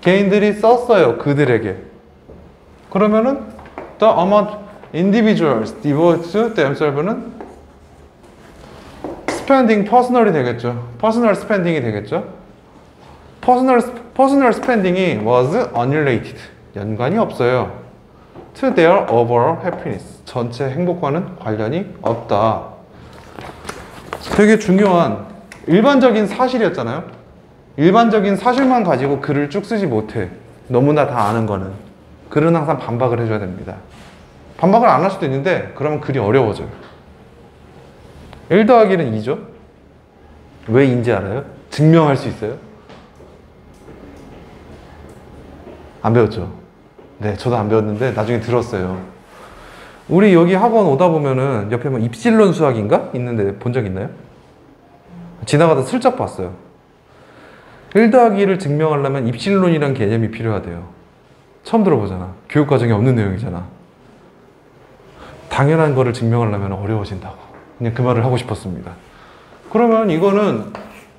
개인들이 썼어요. 그들에게. 그러면은 the amount individuals devote to themselves는 spending personal이 되겠죠. personal spending이 되겠죠. personal spending이 was unrelated. 연관이 없어요. to their overall happiness. 전체 행복과는 관련이 없다. 되게 중요한 일반적인 사실이었잖아요. 일반적인 사실만 가지고 글을 쭉 쓰지 못해. 너무나 다 아는 거는. 글은 항상 반박을 해줘야 됩니다. 반박을 안 할 수도 있는데 그러면 글이 어려워져요. 1 더하기는 2죠. 왜 인지 알아요? 증명할 수 있어요? 안 배웠죠? 네, 저도 안 배웠는데 나중에 들었어요. 우리 여기 학원 오다 보면은 옆에 뭐 입실론 수학인가? 있는데 본 적 있나요? 지나가다 슬쩍 봤어요. 1 더하기를 증명하려면 입실론이란 개념이 필요하대요. 처음 들어보잖아. 교육과정에 없는 내용이잖아. 당연한 거를 증명하려면 어려워진다고. 그냥 그 말을 하고 싶었습니다. 그러면 이거는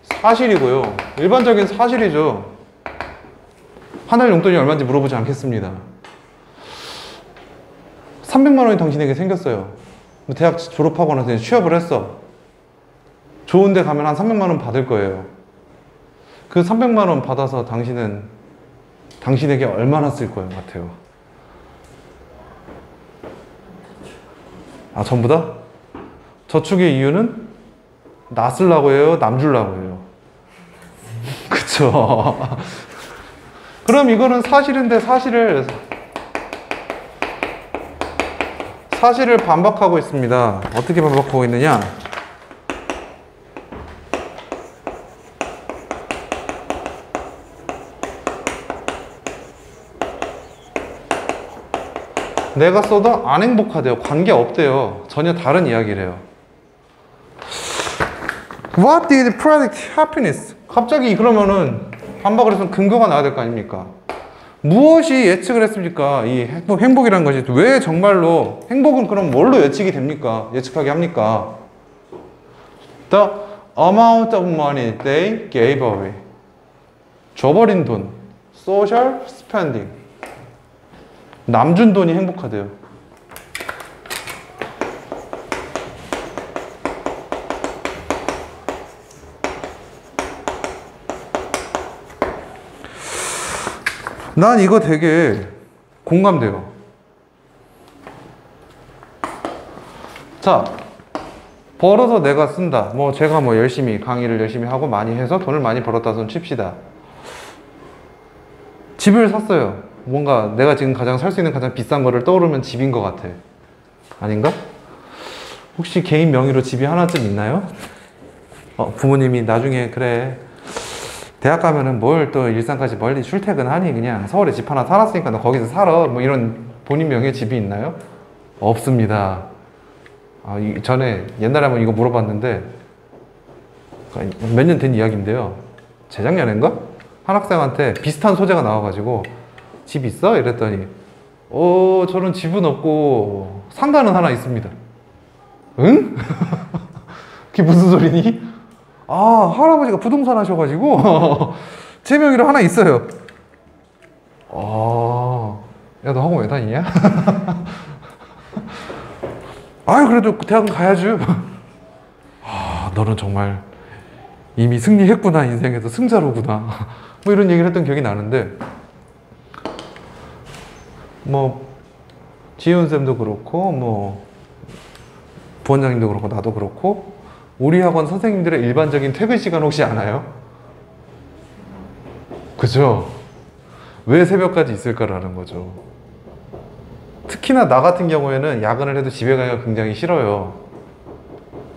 사실이고요. 일반적인 사실이죠. 한 달 용돈이 얼마인지 물어보지 않겠습니다. 300만 원이 당신에게 생겼어요. 대학 졸업하고 나서 취업을 했어. 좋은 데 가면 한 300만 원 받을 거예요. 그 300만 원 받아서 당신은 당신에게 얼마나 쓸 거예요, 같아요? 아, 전부 다? 저축의 이유는 나 쓰려고 해요? 남 주려고 해요? 그쵸? 그럼 이거는 사실인데 사실을 반박하고 있습니다. 어떻게 반박하고 있느냐? 내가 써도 안 행복하대요. 관계 없대요. 전혀 다른 이야기래요. What did predict happiness? 갑자기 그러면은 반박을 해서 근거가 나와야 될 거 아닙니까? 무엇이 예측을 했습니까? 이 행복이라는 것이 왜 정말로 행복은 그럼 뭘로 예측이 됩니까? 예측하게 합니까? The amount of money they gave away. 줘버린 돈. Social spending. 남준 돈이 행복하대요. 난 이거 되게 공감돼요. 자, 벌어서 내가 쓴다. 뭐 제가 뭐 열심히 강의를 열심히 하고 많이 해서 돈을 많이 벌었다 손 칩시다. 집을 샀어요. 뭔가 내가 지금 가장 살 수 있는 가장 비싼 거를 떠오르면 집인 것 같아. 아닌가? 혹시 개인 명의로 집이 하나쯤 있나요? 부모님이 나중에 그래 대학 가면은 뭘 또 일산까지 멀리 출퇴근하니 그냥 서울에 집 하나 사놨으니까 너 거기서 살아 뭐 이런 본인 명의 집이 있나요? 없습니다. 전에 옛날에 한번 이거 물어봤는데 몇 년 된 이야기인데요. 재작년인가? 한 학생한테 비슷한 소재가 나와가지고 집 있어? 이랬더니 저는 집은 없고 상가는 하나 있습니다. 응? 그게 무슨 소리니? 할아버지가 부동산 하셔가지고 제 명의로 하나 있어요. 야, 너 학원 왜 다니냐? 그래도 대학은 가야죠. 너는 정말 이미 승리했구나. 인생에서 승자로구나. 뭐 이런 얘기를 했던 기억이 나는데 뭐 지훈쌤도 그렇고 뭐 부원장님도 그렇고 나도 그렇고 우리 학원 선생님들의 일반적인 퇴근 시간 혹시 아나요? 그죠? 왜 새벽까지 있을까라는 거죠. 특히나 나 같은 경우에는 야근을 해도 집에 가기가 굉장히 싫어요.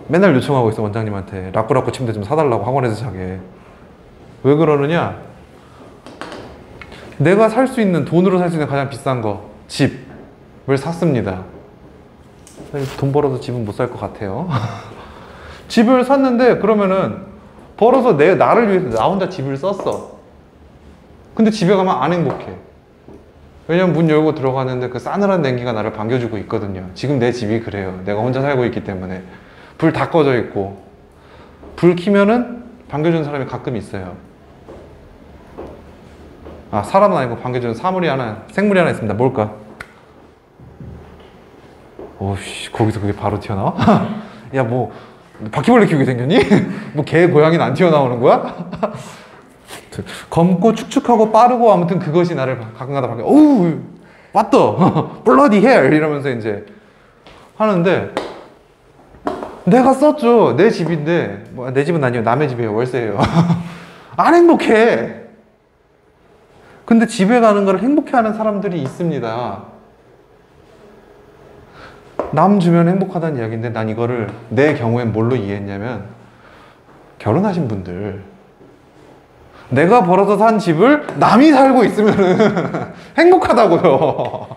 맨날 요청하고 있어, 원장님한테. 라꾸라꾸 침대 좀 사달라고, 학원에서 자게. 왜 그러느냐? 내가 살 수 있는, 돈으로 살 수 있는 가장 비싼 거, 집을 샀습니다. 돈 벌어서 집은 못 살 것 같아요. 집을 샀는데 그러면은 벌어서 나를 위해서 나 혼자 집을 썼어. 근데 집에 가면 안 행복해. 왜냐면 문 열고 들어가는데 그 싸늘한 냉기가 나를 반겨주고 있거든요. 지금 내 집이 그래요. 내가 혼자 살고 있기 때문에. 불 다 꺼져 있고 불 켜면은 반겨주는 사람이 가끔 있어요. 사람은 아니고 반겨주는 생물이 하나 있습니다. 뭘까? 오씨, 거기서 그게 바로 튀어나와? 야, 뭐 바퀴벌레 키우게 생겼니? 뭐 개, 고양이는 안 튀어나오는 거야? 검고 축축하고 빠르고 아무튼 그것이 나를 가끔가다 반겨. 오우, what the bloody hell 이러면서 이제 하는데 내가 썼죠. 내 집인데 내 집은 아니에요. 남의 집이에요. 월세예요. 안 행복해. 근데 집에 가는 걸 행복해하는 사람들이 있습니다. 남 주면 행복하다는 이야기인데 난 이거를 내 경우엔 뭘로 이해했냐면 결혼하신 분들 내가 벌어서 산 집을 남이 살고 있으면 행복하다고요.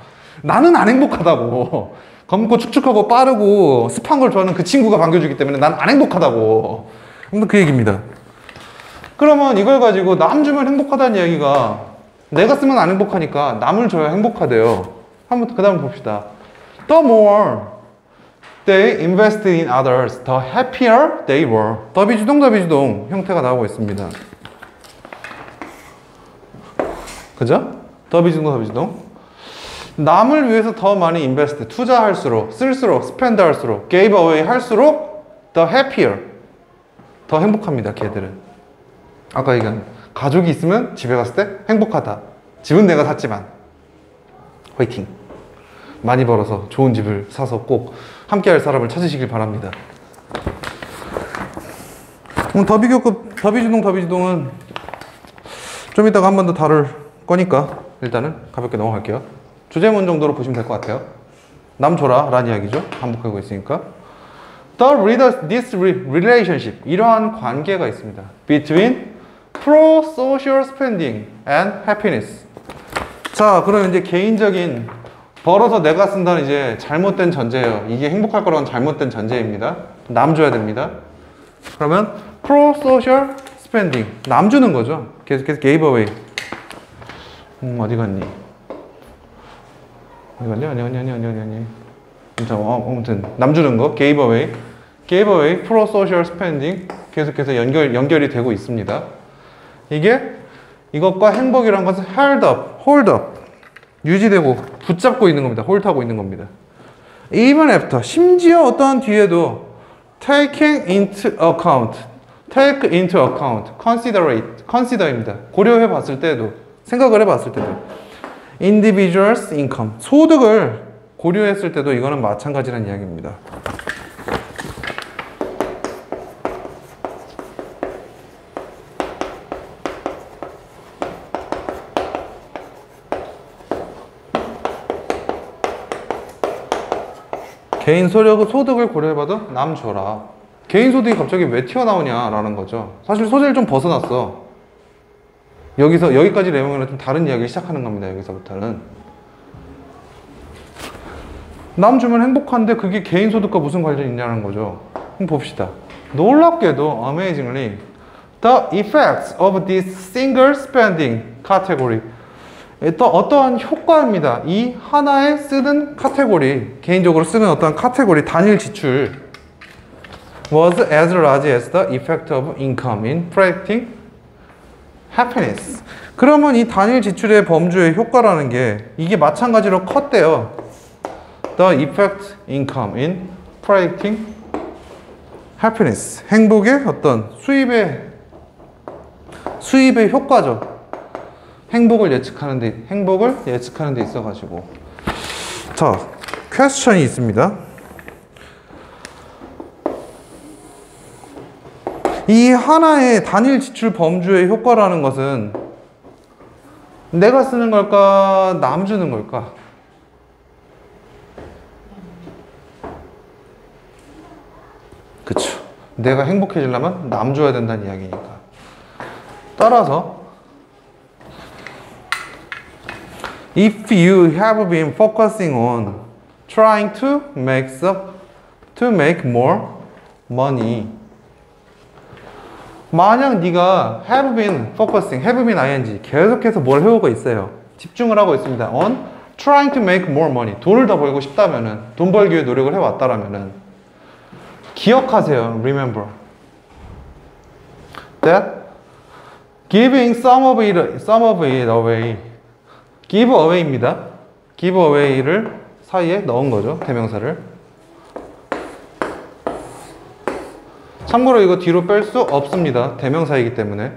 나는 안 행복하다고. 검고 축축하고 빠르고 습한 걸 좋아하는 그 친구가 반겨주기 때문에 난 안 행복하다고. 그 얘기입니다. 그러면 이걸 가지고 남 주면 행복하다는 이야기가 내가 쓰면 안 행복하니까 남을 줘야 행복하대요. 한번 그 다음 봅시다. The more they invested in others, the happier they were. 더비주동 형태가 나오고 있습니다. 그죠? 더비주동. 남을 위해서 더 많이 invest, 투자할수록, 쓸수록, spend 할수록, gave away 할수록 the happier. 더 행복합니다, 걔들은. 아까 얘기한 가족이 있으면 집에 갔을 때 행복하다. 집은 내가 샀지만 화이팅. 많이 벌어서 좋은 집을 사서 꼭 함께 할 사람을 찾으시길 바랍니다. 더비교급, 더비주동은 좀 이따가 한 번 더 다룰 거니까 일단은 가볍게 넘어갈게요. 주제문 정도로 보시면 될 것 같아요. 남 줘라 라는 이야기죠. 반복하고 있으니까. This relationship, 이러한 관계가 있습니다. Between pro-social spending and happiness. 자, 그럼 이제 개인적인 벌어서 내가 쓴다는 이제 잘못된 전제예요. 이게 행복할 거라는 잘못된 전제입니다. 남 줘야 됩니다. 그러면 pro-social spending, 남 주는 거죠. 계속해서 gave away. 어디 갔니? 어디 갔니? 아니. 자, 아무튼 남 주는 거 gave away pro-social spending 계속해서 연결이 되고 있습니다. 이것과 행복이란 것은 hold up 유지되고 붙잡고 있는 겁니다. 홀드하고 있는 겁니다. Even after, 심지어 어떠한 뒤에도 take into account, consider입니다. 고려해 봤을 때도, 생각을 해 봤을 때도 individual's income, 소득을 고려했을 때도 이거는 마찬가지라는 이야기입니다. 개인 소득을 고려해봐도 남 줘라. 개인 소득이 갑자기 왜 튀어나오냐라는 거죠. 사실 소재를 좀 벗어났어. 여기까지 내용이랑 좀 다른 이야기를 시작하는 겁니다. 여기서부터는. 남 주면 행복한데 그게 개인 소득과 무슨 관련이 있냐는 거죠. 한번 봅시다. 놀랍게도, amazingly, the effects of this single spending category. 어떠한 효과입니다. 이 하나에 쓰는 카테고리, 개인적으로 쓰는 어떠한 카테고리, 단일 지출 was as large as the effect of income in predicting happiness. 그러면 이 단일 지출의 범주의 효과라는 게 이게 마찬가지로 컸대요. The effect income in predicting happiness. 행복의 어떤 수입의 효과죠. 행복을 예측하는 데 있어가지고. 자, 퀘스천이 있습니다. 이 하나의 단일 지출 범주의 효과라는 것은 내가 쓰는 걸까, 남 주는 걸까? 그쵸. 내가 행복해지려면 남 줘야 된다는 이야기니까. 따라서 if you have been focusing on trying to make more money. 만약 네가 have been focusing, have been ing 계속해서 뭘 해오고 있어요. 집중을 하고 있습니다. on trying to make more money. 돈을 더 벌고 싶다면은, 돈 벌기 위해 노력을 해왔다라면은 기억하세요. Remember that giving some of it away. give away입니다. give away를 사이에 넣은 거죠. 대명사를. 참고로 이거 뒤로 뺄 수 없습니다. 대명사이기 때문에.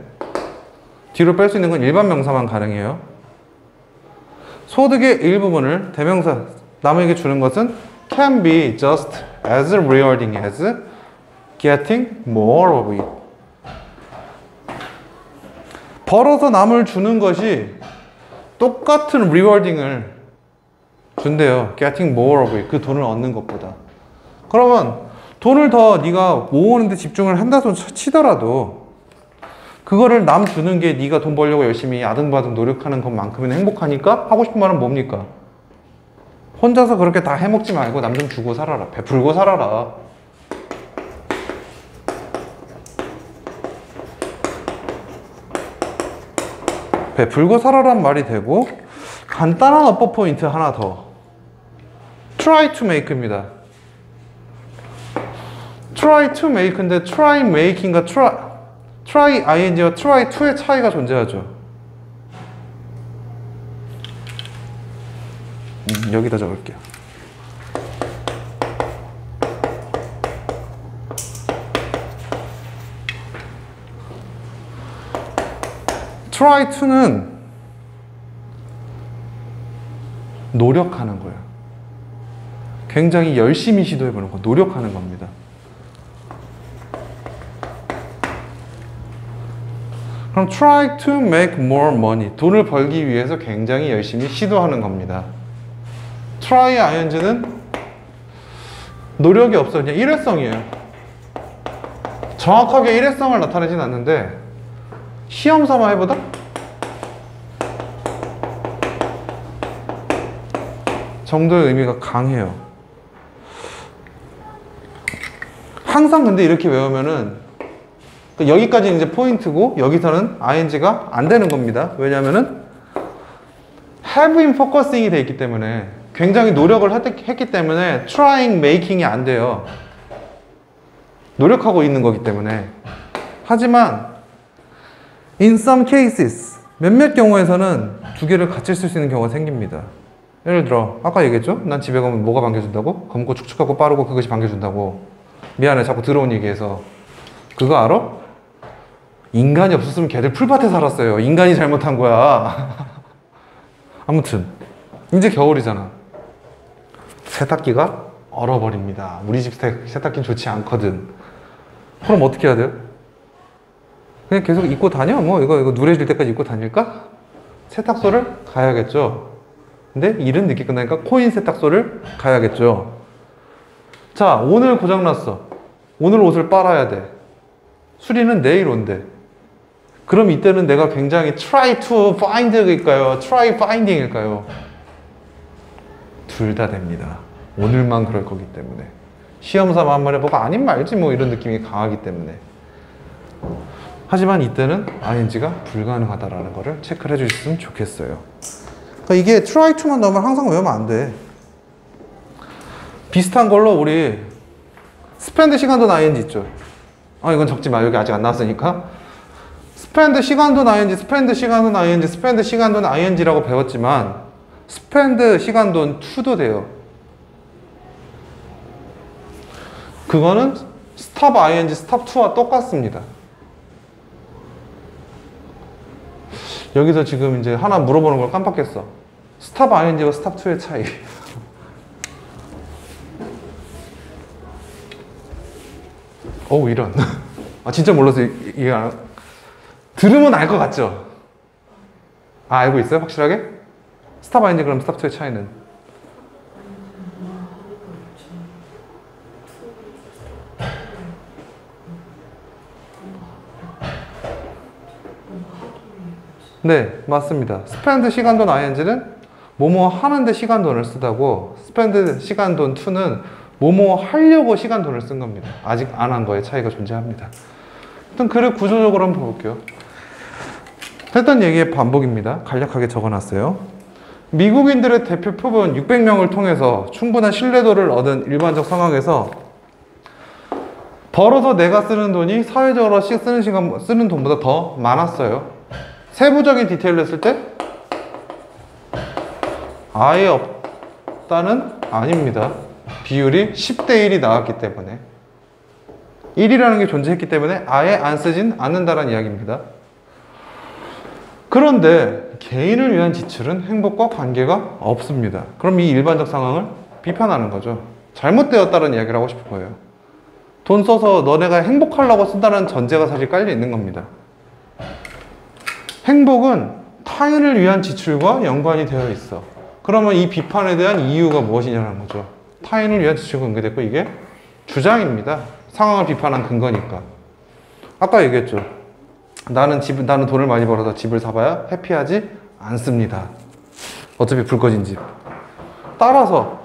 뒤로 뺄 수 있는 건 일반 명사만 가능해요. 소득의 일부분을 대명사, 남에게 주는 것은 can be just as rewarding as getting more of it. 벌어서 남을 주는 것이 똑같은 리워딩을 준대요. getting more of it. 그 돈을 얻는 것보다. 그러면 돈을 더 네가 모으는데 집중을 한다 손 치더라도 그거를 남 주는 게 네가 돈 벌려고 열심히 아등바등 노력하는 것만큼은 행복하니까 하고 싶은 말은 뭡니까? 혼자서 그렇게 다 해먹지 말고 남 좀 주고 살아라. 베풀고 살아라. 베풀고 살아란 말이 되고, 간단한 어법 포인트 하나 더. try to make입니다. try to make인데 try making과 try ing와 try to의 차이가 존재하죠. 여기다 적을게요. try to는 노력하는 거예요. 굉장히 열심히 시도해보는 거, 노력하는 겁니다. 그럼 try to make more money, 돈을 벌기 위해서 굉장히 열심히 시도하는 겁니다. try ing는 노력이 없어, 그냥 일회성이에요. 정확하게 일회성을 나타내진 않는데 시험 삼아 해보다? 정도의 의미가 강해요. 항상 근데 이렇게 외우면은 여기까지 이제 포인트고 여기서는 ing가 안 되는 겁니다. 왜냐면은 have been focusing이 돼 있기 때문에 굉장히 노력을 했기 때문에 trying, making이 안 돼요. 노력하고 있는 거기 때문에. 하지만 in some cases, 몇몇 경우에서는 두 개를 같이 쓸 수 있는 경우가 생깁니다. 예를 들어 아까 얘기했죠? 난 집에 가면 뭐가 반겨준다고? 검고 축축하고 빠르고 그것이 반겨준다고. 미안해, 자꾸 들어온 얘기해서. 그거 알아? 인간이 없었으면 걔들 풀밭에 살았어요. 인간이 잘못한 거야. 아무튼 이제 겨울이잖아. 세탁기가 얼어버립니다. 우리 집 세탁기는 좋지 않거든. 그럼 어떻게 해야 돼요? 그냥 계속 입고 다녀? 뭐 이거 누래질 때까지 입고 다닐까? 세탁소를 가야겠죠. 근데 일은 늦게 끝나니까 코인 세탁소를 가야겠죠. 자, 오늘 고장났어. 오늘 옷을 빨아야 돼. 수리는 내일 온대. 그럼 이때는 내가 굉장히 try to find일까요? try finding일까요? 둘 다 됩니다. 오늘만 그럴 거기 때문에. 시험 삼아 한 번 해보고 아님 말지 뭐 이런 느낌이 강하기 때문에. 하지만 이때는 ing가 불가능하다라는 거를 체크를 해주셨으면 좋겠어요. 그러니까 이게 try to만 넣으면 항상 외우면 안 돼. 비슷한 걸로 우리 spend 시간도 ing 있죠. 이건 적지 마. 여기 아직 안 나왔으니까. spend 시간도 ing, spend 시간도 ing, spend 시간도 ing라고 배웠지만 spend 시간도 to도 돼요. 그거는 stop ing, stop to와 똑같습니다. 여기서 지금 이제 하나 물어보는 걸 깜빡했어. stop ing와 stop to의 차이. 이런. 진짜 몰라서 이해 안 들으면 알 것 같죠? 알고 있어요? 확실하게? stop ing 그럼 stop to의 차이는? 네, 맞습니다. spend 시간돈 ing는 뭐뭐 하는데 시간돈을 쓰다고, spend 시간돈 to는 뭐뭐 하려고 시간돈을 쓴 겁니다. 아직 안 한 거에 차이가 존재합니다. 일단 글을 구조적으로 한번 볼게요. 했던 얘기의 반복입니다. 간략하게 적어놨어요. 미국인들의 대표 표본 600명을 통해서 충분한 신뢰도를 얻은 일반적 상황에서 벌어서 내가 쓰는 돈이 사회적으로 쓰는 돈보다 더 많았어요. 세부적인 디테일로 했을 때 아예 없다는 아닙니다. 비율이 10대 1이 나왔기 때문에 1이라는 게 존재했기 때문에 아예 안 쓰진 않는다는 이야기입니다. 그런데 개인을 위한 지출은 행복과 관계가 없습니다. 그럼 이 일반적 상황을 비판하는 거죠. 잘못되었다는 이야기를 하고 싶은 거예요. 돈 써서 너네가 행복하려고 쓴다는 전제가 사실 깔려 있는 겁니다. 행복은 타인을 위한 지출과 연관이 되어 있어. 그러면 이 비판에 대한 이유가 무엇이냐는 거죠. 타인을 위한 지출과 연계됐고 이게 주장입니다. 상황을 비판한 근거니까. 아까 얘기했죠. 나는 돈을 많이 벌어서 집을 사봐야 해피하지 않습니다. 어차피 불 꺼진 집. 따라서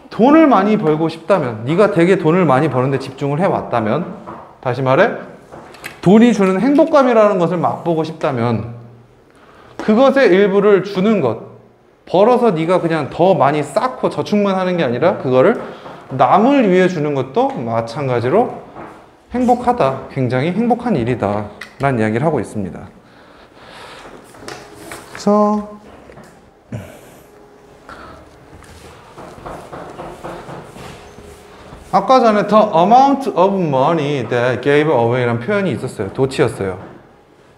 돈을 많이 벌고 싶다면, 네가 되게 돈을 많이 버는데 집중을 해왔다면, 다시 말해 돈이 주는 행복감이라는 것을 맛보고 싶다면 그것의 일부를 주는 것, 벌어서 네가 그냥 더 많이 쌓고 저축만 하는 게 아니라 그거를 남을 위해 주는 것도 마찬가지로 행복하다, 굉장히 행복한 일이다 라는 이야기를 하고 있습니다. 그래서 아까 전에 the amount of money that gave away 라는 표현이 있었어요. 도치였어요.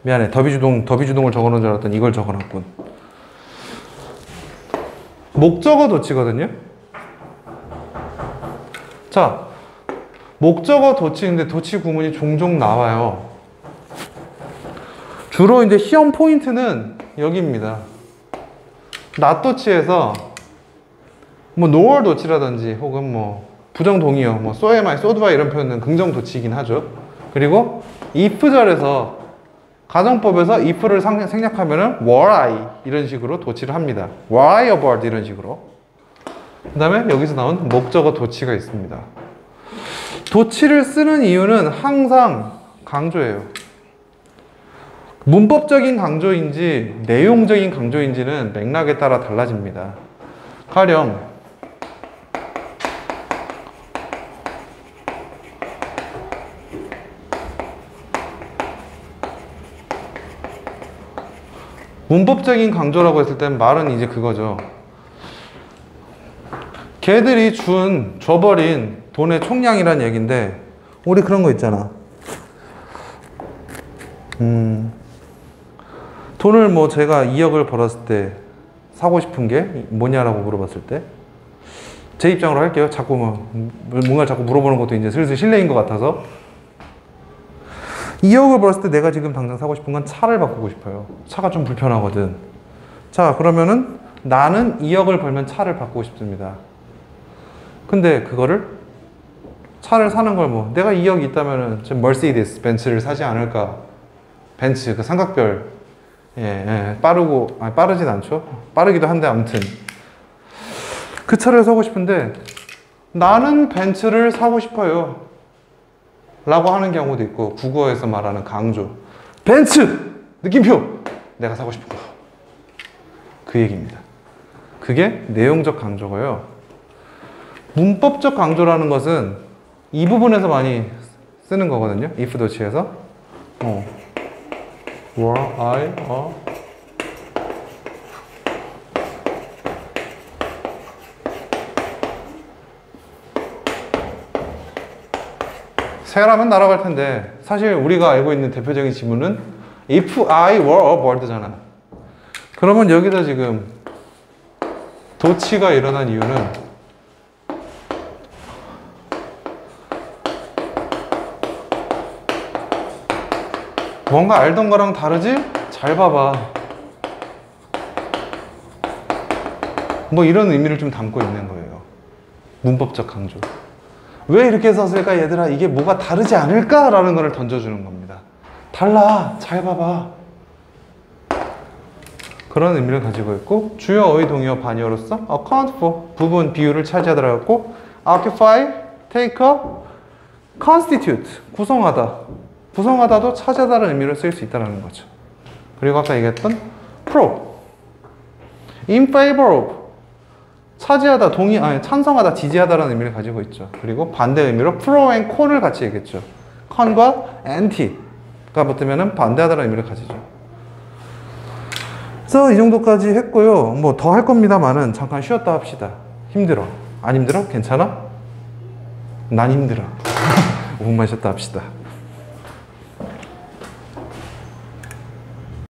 미안해. 더비주동을 적어놓은 줄 알았더니 이걸 적어놨군. 목적어 도치거든요. 자, 목적어 도치인데 도치 구문이 종종 나와요. 주로 이제 시험 포인트는 여기입니다. not 도치에서 뭐 nor 도치라든지 혹은 뭐 부정동의어, 뭐 so am I, so do I 이런 표현은 긍정 도치이긴 하죠. 그리고 if절에서 가정법에서 if를 생략하면은 were I 이런 식으로 도치를 합니다. were I a bird 이런 식으로. 그 다음에 여기서 나온 목적어 도치가 있습니다. 도치를 쓰는 이유는 항상 강조예요. 문법적인 강조인지 내용적인 강조인지는 맥락에 따라 달라집니다. 가령 문법적인 강조라고 했을 땐 말은 이제 그거죠. 걔들이 줘버린 돈의 총량이란 얘기인데, 우리 그런 거 있잖아. 돈을 뭐 제가 2억을 벌었을 때 사고 싶은 게 뭐냐라고 물어봤을 때, 제 입장으로 할게요. 자꾸 뭔가 자꾸 물어보는 것도 이제 슬슬 실례인 것 같아서. 2억을 벌었을 때 내가 지금 당장 사고 싶은 건 차를 바꾸고 싶어요. 차가 좀 불편하거든. 자, 그러면은 나는 2억을 벌면 차를 바꾸고 싶습니다. 근데 그거를 차를 사는 걸 뭐 내가 2억이 있다면은 좀 머시디스 벤츠를 사지 않을까. 벤츠 그 삼각별 빠르고 아니 빠르진 않죠. 빠르기도 한데 아무튼 그 차를 사고 싶은데 나는 벤츠를 사고 싶어요 라고 하는 경우도 있고, 국어에서 말하는 강조 벤츠! 느낌표! 내가 사고 싶은 거. 그 얘기입니다. 그게 내용적 강조고요. 문법적 강조라는 것은 이 부분에서 많이 쓰는 거거든요. if 도치에서 were I a 새라면 날아갈 텐데, 사실 우리가 알고 있는 대표적인 지문은 if I were a bird잖아. 그러면 여기다 지금 도치가 일어난 이유는 뭔가 알던 거랑 다르지? 잘 봐봐. 뭐 이런 의미를 좀 담고 있는 거예요. 문법적 강조. 왜 이렇게 썼을까 얘들아, 이게 뭐가 다르지 않을까? 라는 걸 던져주는 겁니다. 달라, 잘 봐봐. 그런 의미를 가지고 있고, 주어, 어휘, 동의어, 반의어로서 account for, 부분, 비율을 차지하다라고 했고, occupy, take up, constitute, 구성하다. 구성하다도 차지하다라는 의미로 쓸 수 있다는 거죠. 그리고 아까 얘기했던 pro, in favor of, 차지하다, 찬성하다, 지지하다라는 의미를 가지고 있죠. 그리고 반대 의미로 pro and con을 같이 얘기했죠. con과 anti가 붙으면 반대하다라는 의미를 가지죠. 그래서 이 정도까지 했고요. 뭐 더 할 겁니다만은 잠깐 쉬었다 합시다. 힘들어. 안 힘들어? 괜찮아? 난 힘들어. 5분만 쉬었다 합시다.